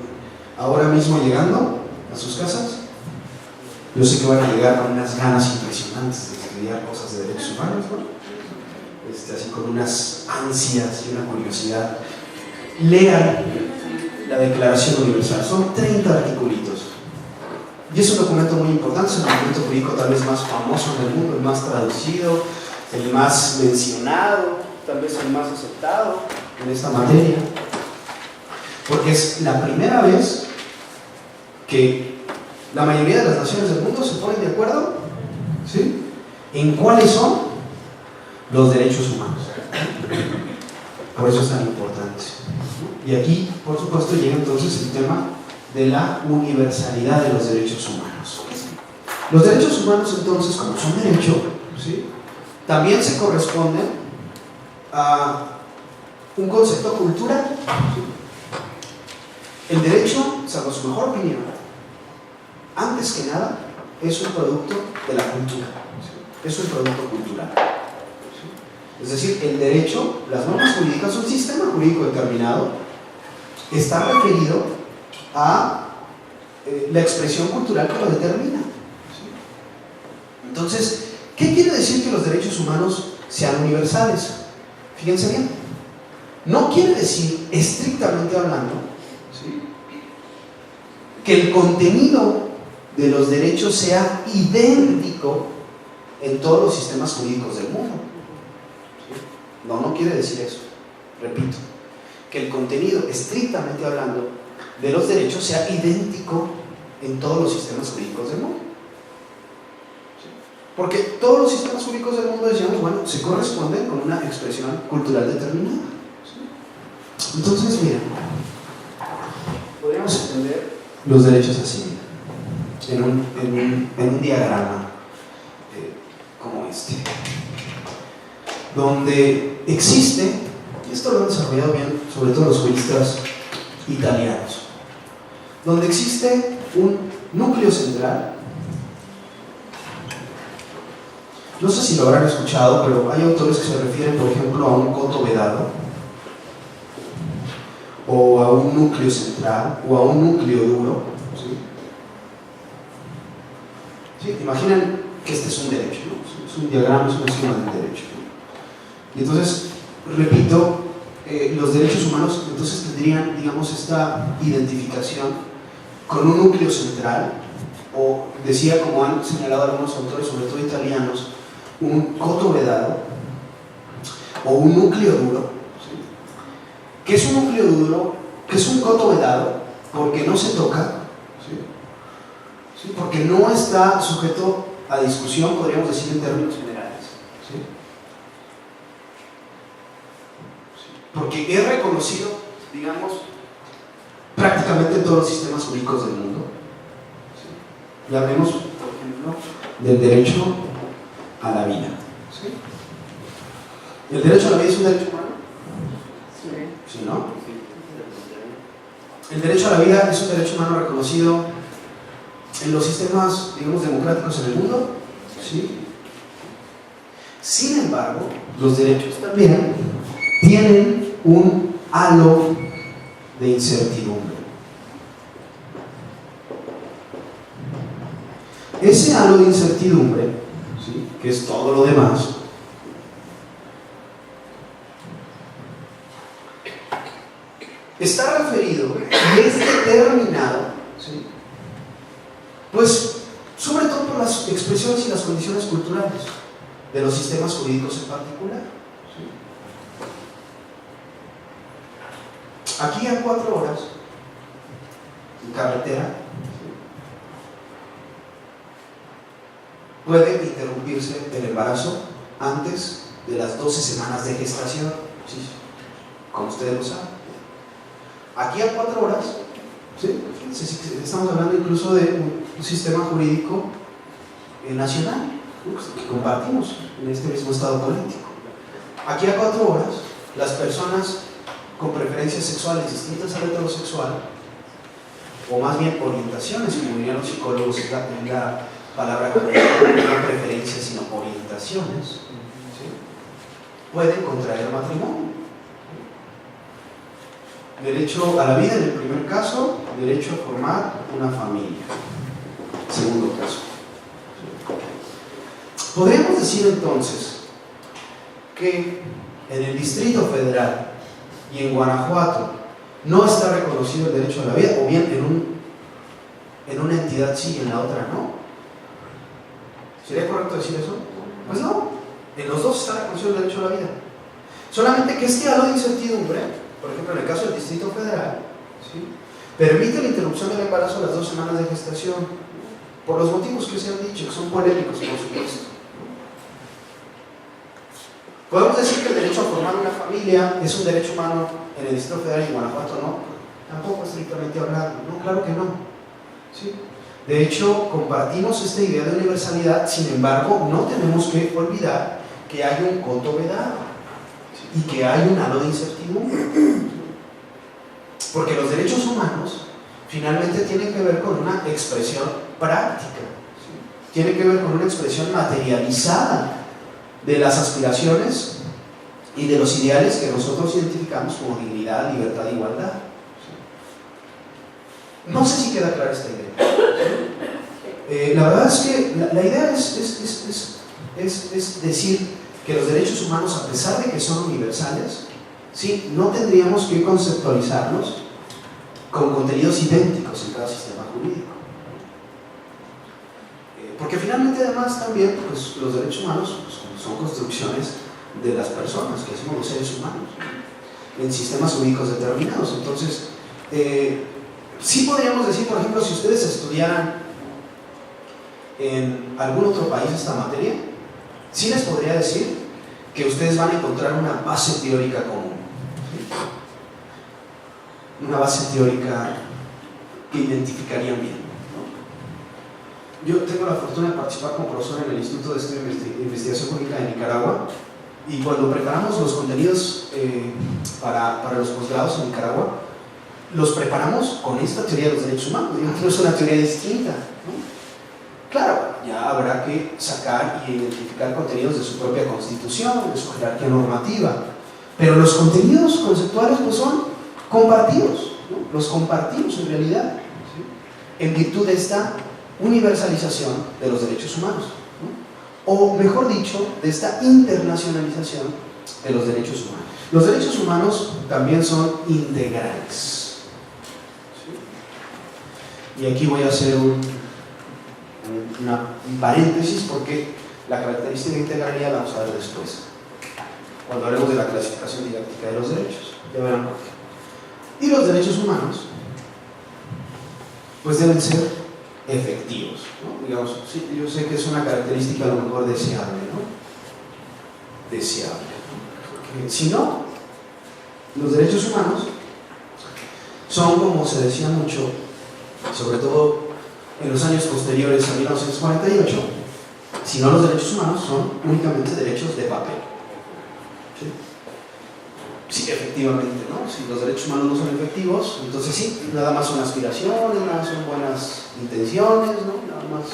ahora mismo, llegando a sus casas, yo sé que van a llegar con unas ganas impresionantes de estudiar cosas de derechos humanos, ¿no? Así con unas ansias y una curiosidad. Lean la Declaración Universal, son 30 articulitos. Y es un documento muy importante, es el documento jurídico tal vez más famoso en el mundo, el más traducido, el más mencionado, tal vez el más aceptado en esta materia, porque es la primera vez que la mayoría de las naciones del mundo se ponen de acuerdo, ¿sí?, en cuáles son los derechos humanos. Por eso es tan importante. Y aquí, por supuesto, llega entonces el tema de la universalidad de los derechos humanos. Los derechos humanos, entonces, como son derechos, ¿sí?, también se corresponden a un concepto cultural, ¿sí? El derecho, salvo su mejor opinión, antes que nada, es un producto de la cultura, ¿sí?, es un producto cultural, ¿sí? Es decir, el derecho, las normas jurídicas, un sistema jurídico determinado, está referido a la expresión cultural que lo determina, ¿sí? Entonces, ¿qué quiere decir que los derechos humanos sean universales? Fíjense bien, no quiere decir, estrictamente hablando, ¿sí?, que el contenido de los derechos sea idéntico en todos los sistemas jurídicos del mundo, ¿sí? No quiere decir eso. Repito, que el contenido, estrictamente hablando, de los derechos sea idéntico en todos los sistemas jurídicos del mundo. Porque todos los sistemas jurídicos del mundo, decíamos, bueno, se corresponden con una expresión cultural determinada, ¿sí? Entonces, miren, podríamos entender los derechos así, en un diagrama como este, donde existe, y esto lo han desarrollado bien, sobre todo los juristas italianos, donde existe un núcleo central. No sé si lo habrán escuchado, pero hay autores que se refieren, por ejemplo, a un coto vedado, o a un núcleo central, o a un núcleo duro, ¿sí? ¿Sí? Imaginen que este es un derecho, ¿no? Es un diagrama, es una suma del derecho, ¿no? Y entonces, repito, los derechos humanos entonces tendrían, digamos, esta identificación con un núcleo central, o decía, como han señalado algunos autores, sobre todo italianos, un coto vedado o un núcleo duro. ¿Sí? ¿Qué es un núcleo duro? ¿Qué es un coto vedado? Porque no se toca, ¿sí? ¿Sí? Porque no está sujeto a discusión, podríamos decir en términos generales. ¿Sí? Porque es reconocido, digamos, prácticamente en todos los sistemas jurídicos del mundo. ¿Sí? Y hablemos, por ejemplo, del derecho a la vida. ¿Sí? ¿El derecho a la vida es un derecho humano? Sí. ¿Sí, no? El derecho a la vida es un derecho humano reconocido en los sistemas, digamos, democráticos en el mundo. ¿Sí? Sin embargo, los derechos también tienen un halo de incertidumbre. Ese halo de incertidumbre, ¿sí?, que es todo lo demás, está referido y es determinado, ¿sí?, pues sobre todo por las expresiones y las condiciones culturales de los sistemas jurídicos en particular. ¿Sí? Aquí a 4 horas en carretera puede interrumpirse el embarazo antes de las 12 semanas de gestación, ¿sí?, como ustedes lo saben. Aquí a 4 horas, ¿sí?, estamos hablando incluso de un sistema jurídico nacional, ¿sí?, que compartimos en este mismo estado político. Aquí a 4 horas, las personas con preferencias sexuales distintas al heterosexual, o más bien orientaciones, como dirían los psicólogos, en la palabra correcta, no preferencias sino orientaciones, ¿sí?, pueden contraer matrimonio. Derecho a la vida en el primer caso, derecho a formar una familia. Segundo caso. Podríamos decir entonces que en el Distrito Federal y en Guanajuato no está reconocido el derecho a la vida, o bien en una entidad sí y en la otra no. ¿Sería correcto decir eso? Pues no, en los dos está reconocido el derecho a la vida. Solamente que este halo de incertidumbre, por ejemplo en el caso del Distrito Federal, ¿sí?, permite la interrupción del embarazo a las 2 semanas de gestación, por los motivos que se han dicho, que son polémicos, por supuesto. ¿Podemos decir que el derecho a formar una familia es un derecho humano en el Distrito Federal y en Guanajuato? No, tampoco estrictamente hablando, no, claro que no. ¿Sí? De hecho, compartimos esta idea de universalidad, sin embargo, no tenemos que olvidar que hay un coto vedado y que hay un halo de incertidumbre. Porque los derechos humanos finalmente tienen que ver con una expresión práctica, ¿sí?, tienen que ver con una expresión materializada de las aspiraciones y de los ideales que nosotros identificamos como dignidad, libertad e igualdad. ¿Sí? No sé si queda clara esta idea. La verdad es que la idea es decir que los derechos humanos, a pesar de que son universales, sí, no tendríamos que conceptualizarlos con contenidos idénticos en cada sistema jurídico. Porque finalmente además también pues, los derechos humanos pues, son construcciones de las personas, que somos los seres humanos, en sistemas jurídicos determinados. Entonces, sí podríamos decir, por ejemplo, si ustedes estudiaran en algún otro país esta materia, sí les podría decir que ustedes van a encontrar una base teórica común, ¿sí?, una base teórica que identificarían bien, ¿no? Yo tengo la fortuna de participar como profesor en el Instituto de Estudio de Investigación Jurídica de Nicaragua, y cuando preparamos los contenidos para los posgrados en Nicaragua, los preparamos con esta teoría de los derechos humanos. Digamos, no es una teoría distinta, ¿no? Claro, ya habrá que sacar y identificar contenidos de su propia constitución, de su jerarquía normativa, pero los contenidos conceptuales pues son compartidos, ¿no? Los compartimos en realidad, ¿sí?, en virtud de esta universalización de los derechos humanos, ¿no? o mejor dicho, de esta internacionalización de los derechos humanos. Los derechos humanos también son integrales. ¿Sí? Y aquí voy a hacer un paréntesis porque la característica de integralidad la vamos a ver después, cuando hablemos de la clasificación didáctica de los derechos. Ya verán por qué. Y los derechos humanos, pues deben ser efectivos, ¿no? Digamos, sí, yo sé que es una característica a lo mejor deseable, ¿no? Deseable, ¿no? Porque si no, los derechos humanos son, como se decía mucho, sobre todo en los años posteriores a 1948, si no, los derechos humanos son únicamente derechos de papel. ¿Sí? Sí, efectivamente, ¿no? Si los derechos humanos no son efectivos, entonces sí, nada más son aspiraciones, nada más son buenas intenciones, ¿no? Nada más.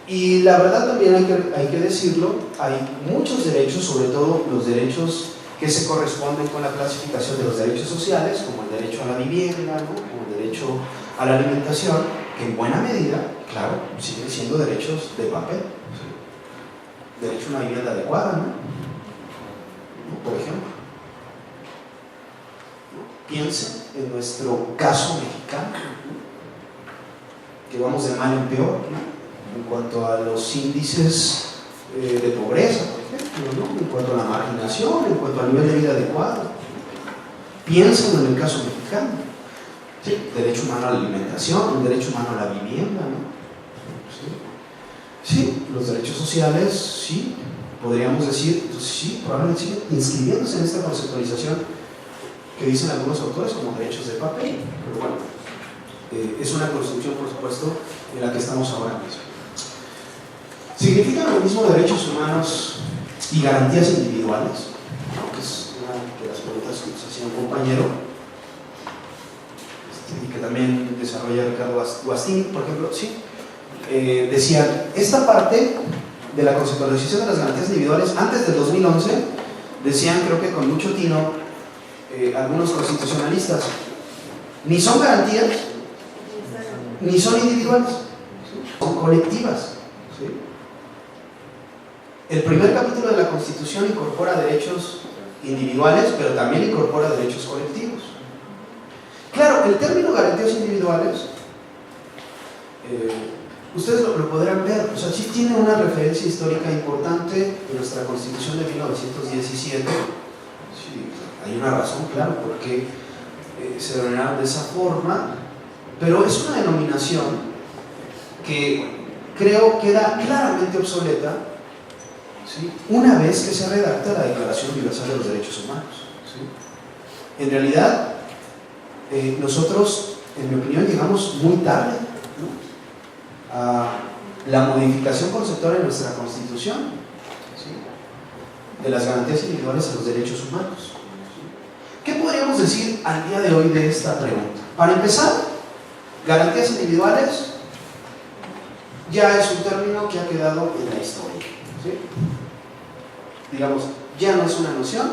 Y la verdad también hay que decirlo, hay muchos derechos, sobre todo los derechos que se corresponden con la clasificación de los derechos sociales, como el derecho a la vivienda, ¿no? Como el derecho a la alimentación, que en buena medida, claro, siguen siendo derechos de papel. ¿Sí? Derecho a una vivienda adecuada, ¿no? Por ejemplo. Piensen en nuestro caso mexicano, ¿no? Que vamos de mal en peor, ¿no? En cuanto a los índices de pobreza, por ejemplo, ¿no? En cuanto a la marginación, en cuanto al nivel de vida adecuado. Piensen en el caso mexicano. ¿Sí? Derecho humano a la alimentación, el derecho humano a la vivienda, ¿no? ¿Sí? Sí, los derechos sociales, sí, podríamos decir, entonces sí, probablemente siguen inscribiéndose en esta conceptualización que dicen algunos autores como derechos de papel, pero bueno, es una construcción, por supuesto, en la que estamos ahora mismo. ¿Significan lo mismo derechos humanos y garantías individuales? ¿No? Que es una de las preguntas que nos hacía un compañero, y que también desarrolla Ricardo Guastín, por ejemplo, sí. Decían, esta parte de la conceptualización de las garantías individuales, antes del 2011, decían, creo que con mucho tino, algunos constitucionalistas, ni son garantías, ni son individuales, ¿sí? Son colectivas. ¿Sí? El primer capítulo de la Constitución incorpora derechos individuales, pero también incorpora derechos colectivos. Claro, el término garantías individuales, ustedes lo podrán ver, o sea, sí tiene una referencia histórica importante en nuestra Constitución de 1917. Sí, hay una razón, claro, por qué se denominaron de esa forma, pero es una denominación que creo queda claramente obsoleta, ¿sí? Una vez que se redacta la Declaración Universal de los Derechos Humanos. ¿Sí? En realidad, nosotros, en mi opinión, llegamos muy tarde, ¿no? A la modificación conceptual de nuestra Constitución, ¿sí? De las garantías individuales a los derechos humanos. ¿Sí? ¿Qué podríamos decir al día de hoy de esta pregunta? Para empezar, garantías individuales ya es un término que ha quedado en la historia. ¿Sí? Digamos, ya no es una noción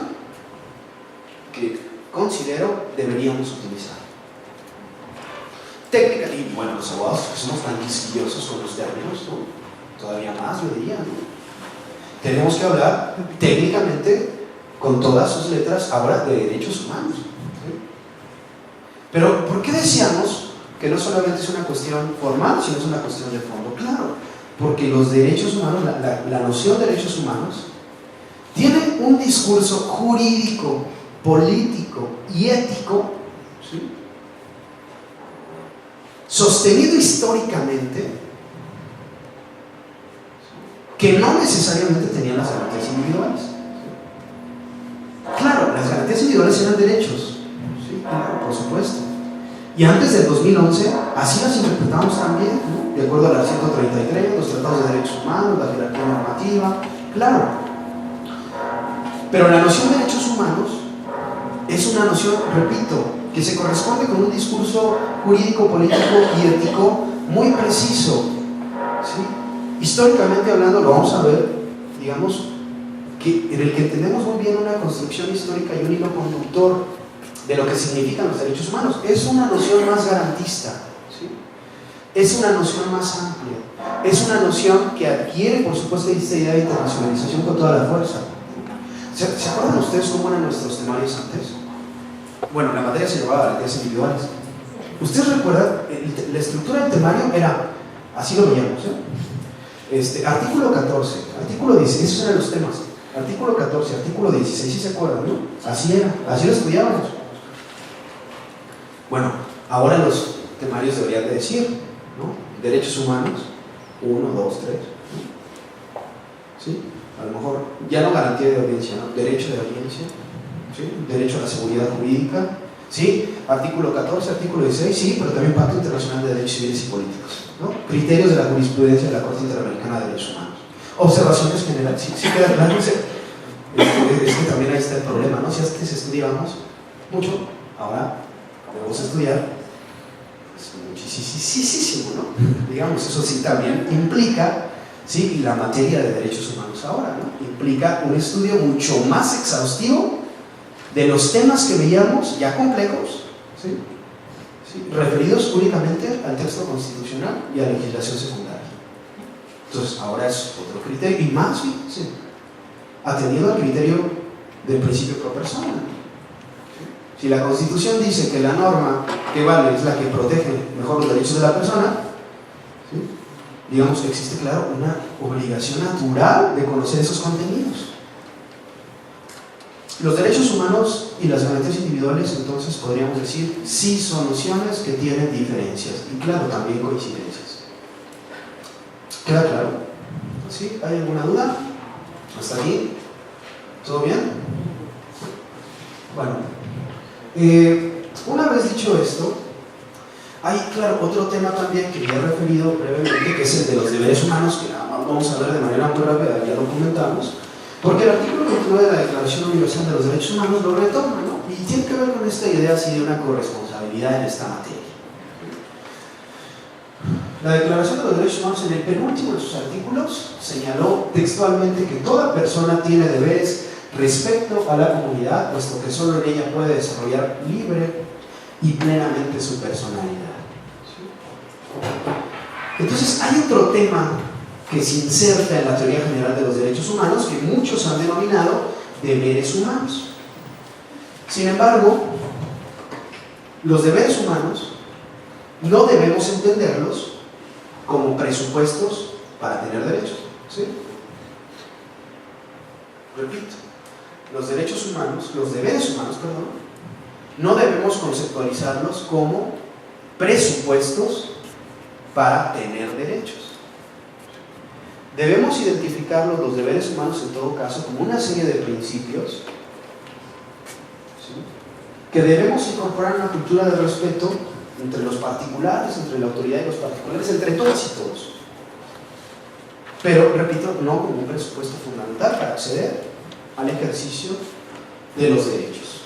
que considero deberíamos utilizar. Técnica, y bueno, los abogados que somos tan quisquillosos con los términos, ¿no? Todavía más, yo diría, ¿no? Tenemos que hablar técnicamente con todas sus letras ahora de derechos humanos. ¿Sí? Pero, ¿por qué decíamos que no solamente es una cuestión formal, sino es una cuestión de fondo? Claro, porque los derechos humanos, la noción de derechos humanos, tiene un discurso jurídico, político y ético, ¿sí? Sostenido históricamente, que no necesariamente tenían las garantías individuales. Claro, las garantías individuales eran derechos, ¿sí? Claro, por supuesto. Y antes del 2011, así las interpretábamos también, ¿no? De acuerdo a la 133, los tratados de derechos humanos, la jerarquía normativa, claro. Pero la noción de derechos humanos es una noción, repito, que se corresponde con un discurso jurídico, político y ético muy preciso. ¿Sí? Históricamente hablando, lo vamos a ver, digamos, que en el que tenemos muy bien una construcción histórica y un hilo conductor de lo que significan los derechos humanos. Es una noción más garantista. ¿Sí? es una noción más amplia, es una noción que adquiere, por supuesto, esta idea de internacionalización con toda la fuerza. ¿Se acuerdan ustedes cómo eran nuestros temarios antes? Bueno, la materia se llevaba a garantías individuales. ¿Ustedes recuerdan? La estructura del temario era, así lo veíamos, artículo 14, artículo 16, esos eran los temas. Artículo 14, artículo 16, ¿sí se acuerdan, no? Así era, así lo estudiábamos. Bueno, ahora los temarios deberían de decir, ¿no? Derechos humanos, 1, 2, 3. ¿Sí? A lo mejor, ya no garantía de audiencia, ¿no? Derecho de audiencia, ¿sí? Derecho a la seguridad jurídica, ¿sí? Artículo 14, artículo 16, sí, pero también Pacto Internacional de Derechos Civiles y Políticos, ¿no? Criterios de la jurisprudencia de la Corte Interamericana de Derechos Humanos. Observaciones generales, sí queda claro, es que también ahí está el problema, ¿no? Si antes estudiábamos mucho, ahora debemos estudiar pues, muchísimo, ¿no? Digamos, eso sí también implica, ¿sí? La materia de derechos humanos ahora, ¿no? Implica un estudio mucho más exhaustivo de los temas que veíamos ya complejos, ¿sí? ¿Sí? Referidos únicamente al texto constitucional y a la legislación secundaria. Entonces, ahora es otro criterio, y más, fíjense, atendiendo al criterio del principio pro persona. ¿Sí? Si la Constitución dice que la norma que vale es la que protege mejor los derechos de la persona, ¿sí? Digamos que existe, claro, una obligación natural de conocer esos contenidos. Los derechos humanos y las garantías individuales, entonces, podríamos decir, sí son nociones que tienen diferencias, y claro, también coincidencias. ¿Queda claro? ¿Sí? ¿Hay alguna duda? ¿Hasta aquí? ¿Todo bien? Bueno, una vez dicho esto, hay, claro, otro tema también que ya he referido brevemente, que es el de los deberes humanos, que nada más vamos a ver de manera muy rápida, ya lo comentamos, porque el artículo 29 de la Declaración Universal de los Derechos Humanos lo retoma, ¿no? Y tiene que ver con esta idea así de una corresponsabilidad en esta materia. La Declaración de los Derechos Humanos, en el penúltimo de sus artículos, señaló textualmente que toda persona tiene deberes respecto a la comunidad, puesto que solo en ella puede desarrollar libre y plenamente su personalidad. Entonces, hay otro tema que se inserta en la teoría general de los derechos humanos, que muchos han denominado deberes humanos. Sin embargo, los deberes humanos no debemos entenderlos como presupuestos para tener derechos, ¿sí? Repito, los derechos humanos, los deberes humanos, perdón, no debemos conceptualizarlos como presupuestos para tener derechos. Debemos identificarlos, los deberes humanos, en todo caso, como una serie de principios, ¿sí?, que debemos incorporar en una cultura de respeto entre los particulares, entre la autoridad y los particulares, entre todos y todos. Pero, repito, no como un presupuesto fundamental para acceder al ejercicio de los derechos.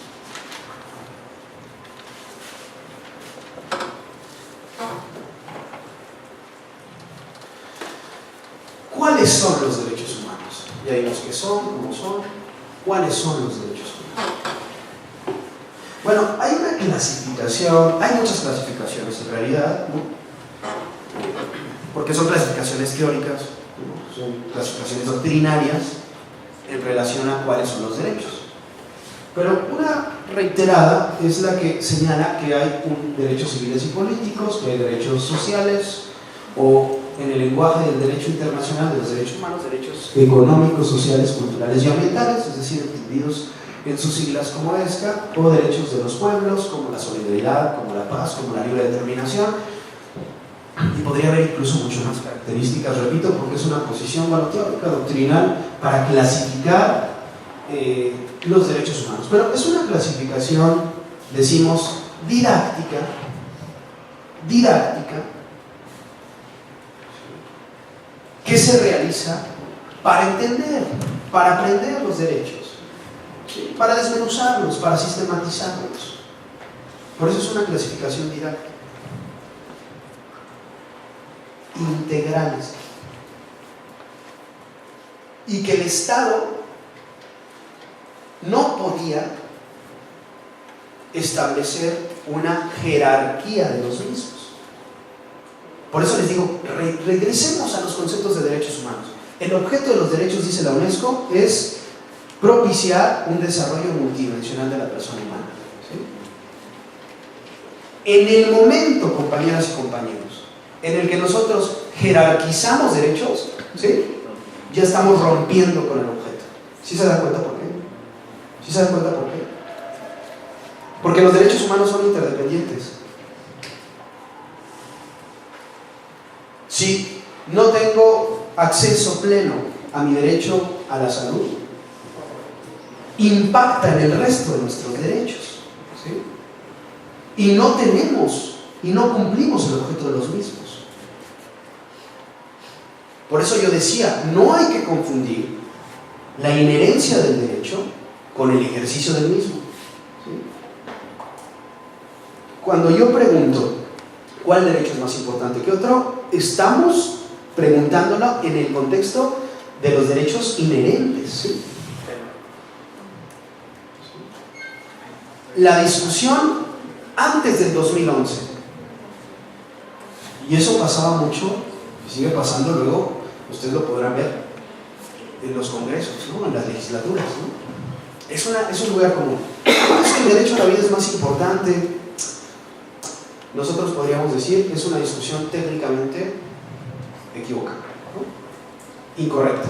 ¿Cuáles son los derechos humanos? Ya vimos qué son, cómo son. ¿Cuáles son los derechos humanos? Bueno, hay una clasificación, hay muchas clasificaciones en realidad, ¿no? Porque son clasificaciones teóricas, ¿no? Son clasificaciones doctrinarias en relación a cuáles son los derechos. Pero una reiterada es la que señala que hay derechos civiles y políticos, que hay derechos sociales, o en el lenguaje del derecho internacional de los derechos humanos, derechos económicos, sociales, culturales y ambientales, es decir, entendidos en sus siglas como ESCA, o derechos de los pueblos, como la solidaridad, como la paz, como la libre determinación, y podría haber incluso mucho más características, repito, porque es una posición teórica, doctrinal, para clasificar los derechos humanos. Pero es una clasificación, decimos, didáctica, que se realiza para entender, para aprender los derechos, ¿sí?, para desmenuzarlos, para sistematizarlos. Por eso es una clasificación didáctica. Integrales. Y que el Estado no podía establecer una jerarquía de los mismos. Por eso les digo, regresemos a los conceptos de derechos humanos. El objeto de los derechos, dice la UNESCO, es propiciar un desarrollo multidimensional de la persona humana. ¿Sí? En el momento, compañeras y compañeros, en el que nosotros jerarquizamos derechos, ¿sí?, ya estamos rompiendo con el objeto. ¿Sí se dan cuenta por qué? ¿Sí se dan cuenta por qué? Porque los derechos humanos son interdependientes. Si no tengo acceso pleno a mi derecho a la salud, impacta en el resto de nuestros derechos, ¿sí? Y no tenemos y no cumplimos el objeto de los mismos. Por eso yo decía, no hay que confundir la inherencia del derecho con el ejercicio del mismo, ¿sí? Cuando yo pregunto cuál derecho es más importante que otro, estamos preguntándolo en el contexto de los derechos inherentes, ¿sí? La discusión antes del 2011, y eso pasaba mucho, y sigue pasando luego, ustedes lo podrán ver en los congresos, ¿no?, en las legislaturas, ¿no? Es un lugar común. Es que el derecho a la vida es más importante. Nosotros podríamos decir, es una discusión técnicamente equivocada, ¿no?, incorrecta.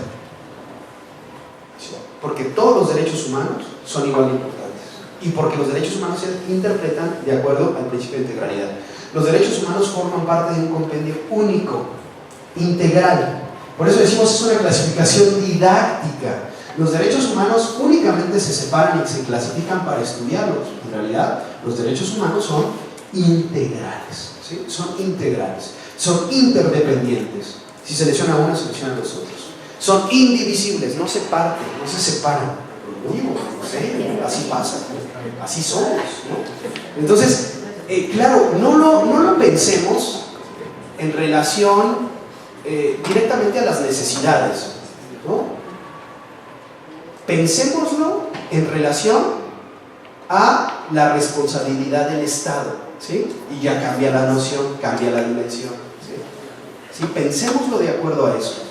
¿Sí? Porque todos los derechos humanos son igual de importantes. Y porque los derechos humanos se interpretan de acuerdo al principio de integralidad. Los derechos humanos forman parte de un compendio único, integral. Por eso decimos, es una clasificación didáctica. Los derechos humanos únicamente se separan y se clasifican para estudiarlos. En realidad, los derechos humanos son integrales, ¿sí? Son integrales, son interdependientes. Si selecciona uno, selecciona los otros. Son indivisibles, no se parten, no se separan. Digo, no sé, así pasa, así somos, ¿no? Entonces, claro, no lo pensemos en relación directamente a las necesidades, ¿no? Pensémoslo en relación a la responsabilidad del Estado, ¿sí? Y ya cambia la noción, cambia la dimensión, ¿sí? ¿Sí? Pensémoslo de acuerdo a eso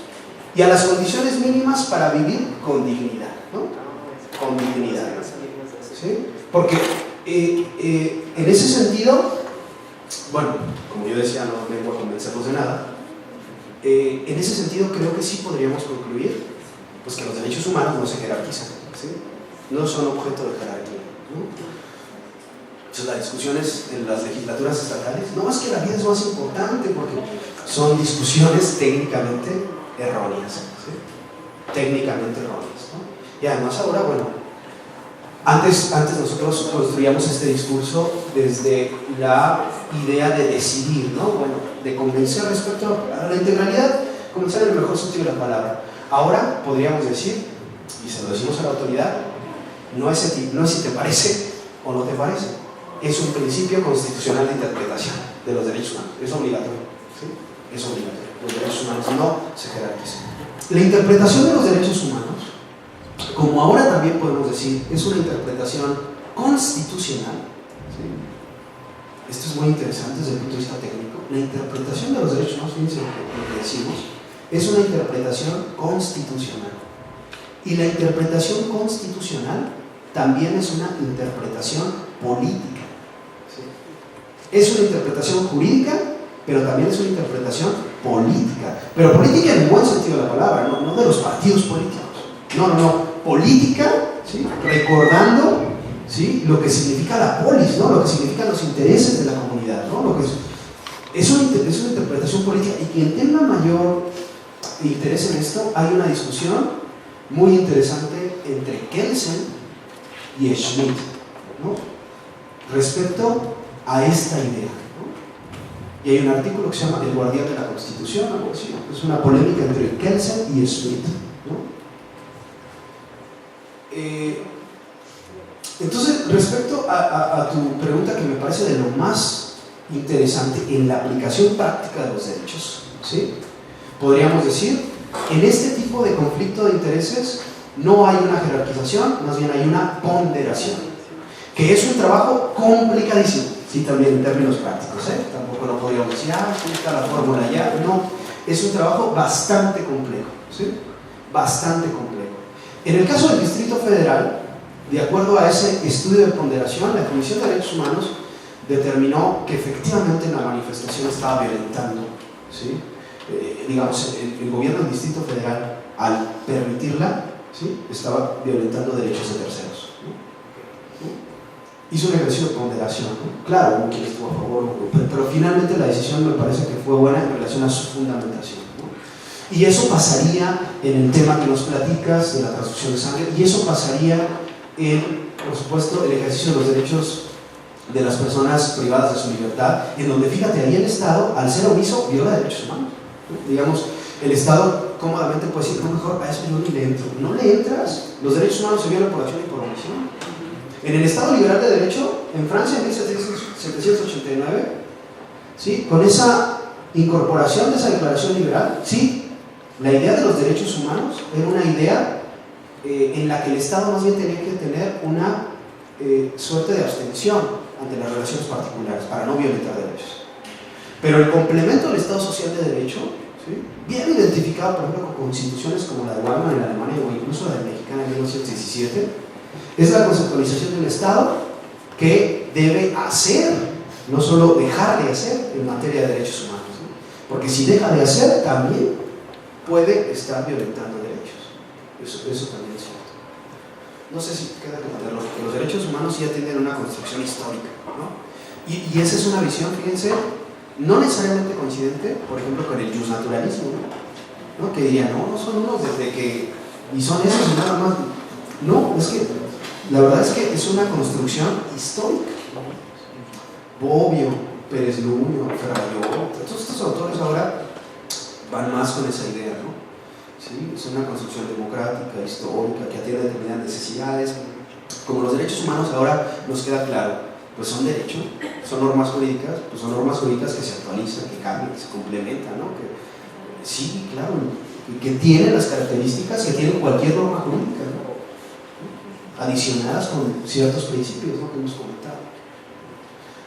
y a las condiciones mínimas para vivir con dignidad, ¿no? Con dignidad, ¿sí? Porque en ese sentido, bueno, como yo decía, no vengo a convencerlos de nada. En ese sentido creo que sí podríamos concluir pues que los derechos humanos no se jerarquizan, ¿sí? No son objeto de jerarquía, ¿no? Entonces las discusiones en las legislaturas estatales, no, es que la vida es más importante, porque son discusiones técnicamente erróneas, ¿sí? Técnicamente erróneas, ¿no? Y además ahora, bueno, antes nosotros construíamos este discurso desde la idea de decidir, ¿no? Bueno, de convencer respecto a la integralidad, convencer en el mejor sentido de la palabra. Ahora podríamos decir, y se lo decimos a la autoridad, no es si te parece o no te parece, es un principio constitucional de interpretación de los derechos humanos, es obligatorio, ¿sí? Es obligatorio, los derechos humanos no se jerarquizan. La interpretación de los derechos humanos, como ahora también podemos decir, es una interpretación constitucional, ¿sí? Esto es muy interesante desde el punto de vista técnico. La interpretación de los derechos humanos, fíjense lo que decimos, es una interpretación constitucional. Y la interpretación constitucional también es una interpretación política, ¿sí? Es una interpretación jurídica, pero también es una interpretación política. Pero política en el buen sentido de la palabra, no de los partidos políticos. No, política, ¿sí? Recordando, ¿sí?, lo que significa la polis, ¿no? Lo que significan los intereses de la comunidad, ¿no? Lo que es una interpretación política, y quien tenga mayor interés en esto, hay una discusión muy interesante entre Kelsen y Schmitt, ¿no?, respecto a esta idea, ¿no? Y hay un artículo que se llama El guardián de la Constitución, algo así, ¿no? Es una polémica entre Kelsen y Schmitt, ¿no? Entonces, respecto a tu pregunta, que me parece de lo más interesante en la aplicación práctica de los derechos, ¿sí?, podríamos decir, en este tipo de conflicto de intereses no hay una jerarquización, más bien hay una ponderación, que es un trabajo complicadísimo. Sí, también en términos prácticos, tampoco lo podríamos decir, aquí está la fórmula ya, no, es un trabajo bastante complejo, ¿sí? Bastante complejo. En el caso del Distrito Federal, de acuerdo a ese estudio de ponderación, la Comisión de Derechos Humanos determinó que efectivamente la manifestación estaba violentando, ¿sí? Digamos, el gobierno del Distrito Federal, al permitirla, ¿sí? Estaba violentando derechos de terceros, ¿no? Hizo un ejercicio de ponderación, ¿no? Claro, hubo quien estuvo a favor, pero finalmente la decisión me parece que fue buena en relación a su fundamentación, ¿no? Y eso pasaría en el tema que nos platicas de la transfusión de sangre, y eso pasaría en, por supuesto, el ejercicio de los derechos de las personas privadas de su libertad, en donde, fíjate, ahí el Estado, al ser omiso, viola derechos humanos, ¿no? Digamos, el Estado cómodamente puede decir, no, mejor a eso yo ni le entro. No le entras, los derechos humanos se violan por acción y por omisión. En el Estado Liberal de Derecho, en Francia en 1789, ¿sí? Con esa incorporación de esa declaración liberal, sí, la idea de los derechos humanos era una idea en la que el Estado más bien tenía que tener una suerte de abstención ante las relaciones particulares para no violentar derechos. Pero el complemento del Estado Social de Derecho, ¿sí? Bien identificado, por ejemplo, con constituciones como la de Weimar en Alemania o incluso la de Mexicana en 1917, es la conceptualización de un Estado que debe hacer, no solo dejar de hacer en materia de derechos humanos, ¿no? Porque si deja de hacer, también puede estar violentando derechos. Eso también es cierto. No sé si queda claro que los derechos humanos ya tienen una construcción histórica, ¿no? Y esa es una visión, fíjense, no necesariamente coincidente, por ejemplo, con el justnaturalismo, ¿no? Que diría, no son unos desde que, y son esos y nada más. No, es que la verdad es que es una construcción histórica. Bobbio, Pérez Luño, Ferrayó, todos estos autores ahora van más con esa idea, ¿no? ¿Sí? Es una construcción democrática, histórica, que atiende a determinadas necesidades. Como los derechos humanos ahora nos queda claro, pues son derechos, son normas jurídicas, pues son normas jurídicas que se actualizan, que cambian, que se complementan, ¿no? Que, sí, claro, que tienen las características que tiene cualquier norma jurídica, ¿no? Adicionadas con ciertos principios, ¿no? Que hemos comentado.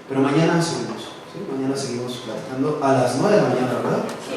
Pero mañana seguimos, ¿sí? Mañana seguimos platicando a las 9 de la mañana, ¿verdad? Sí,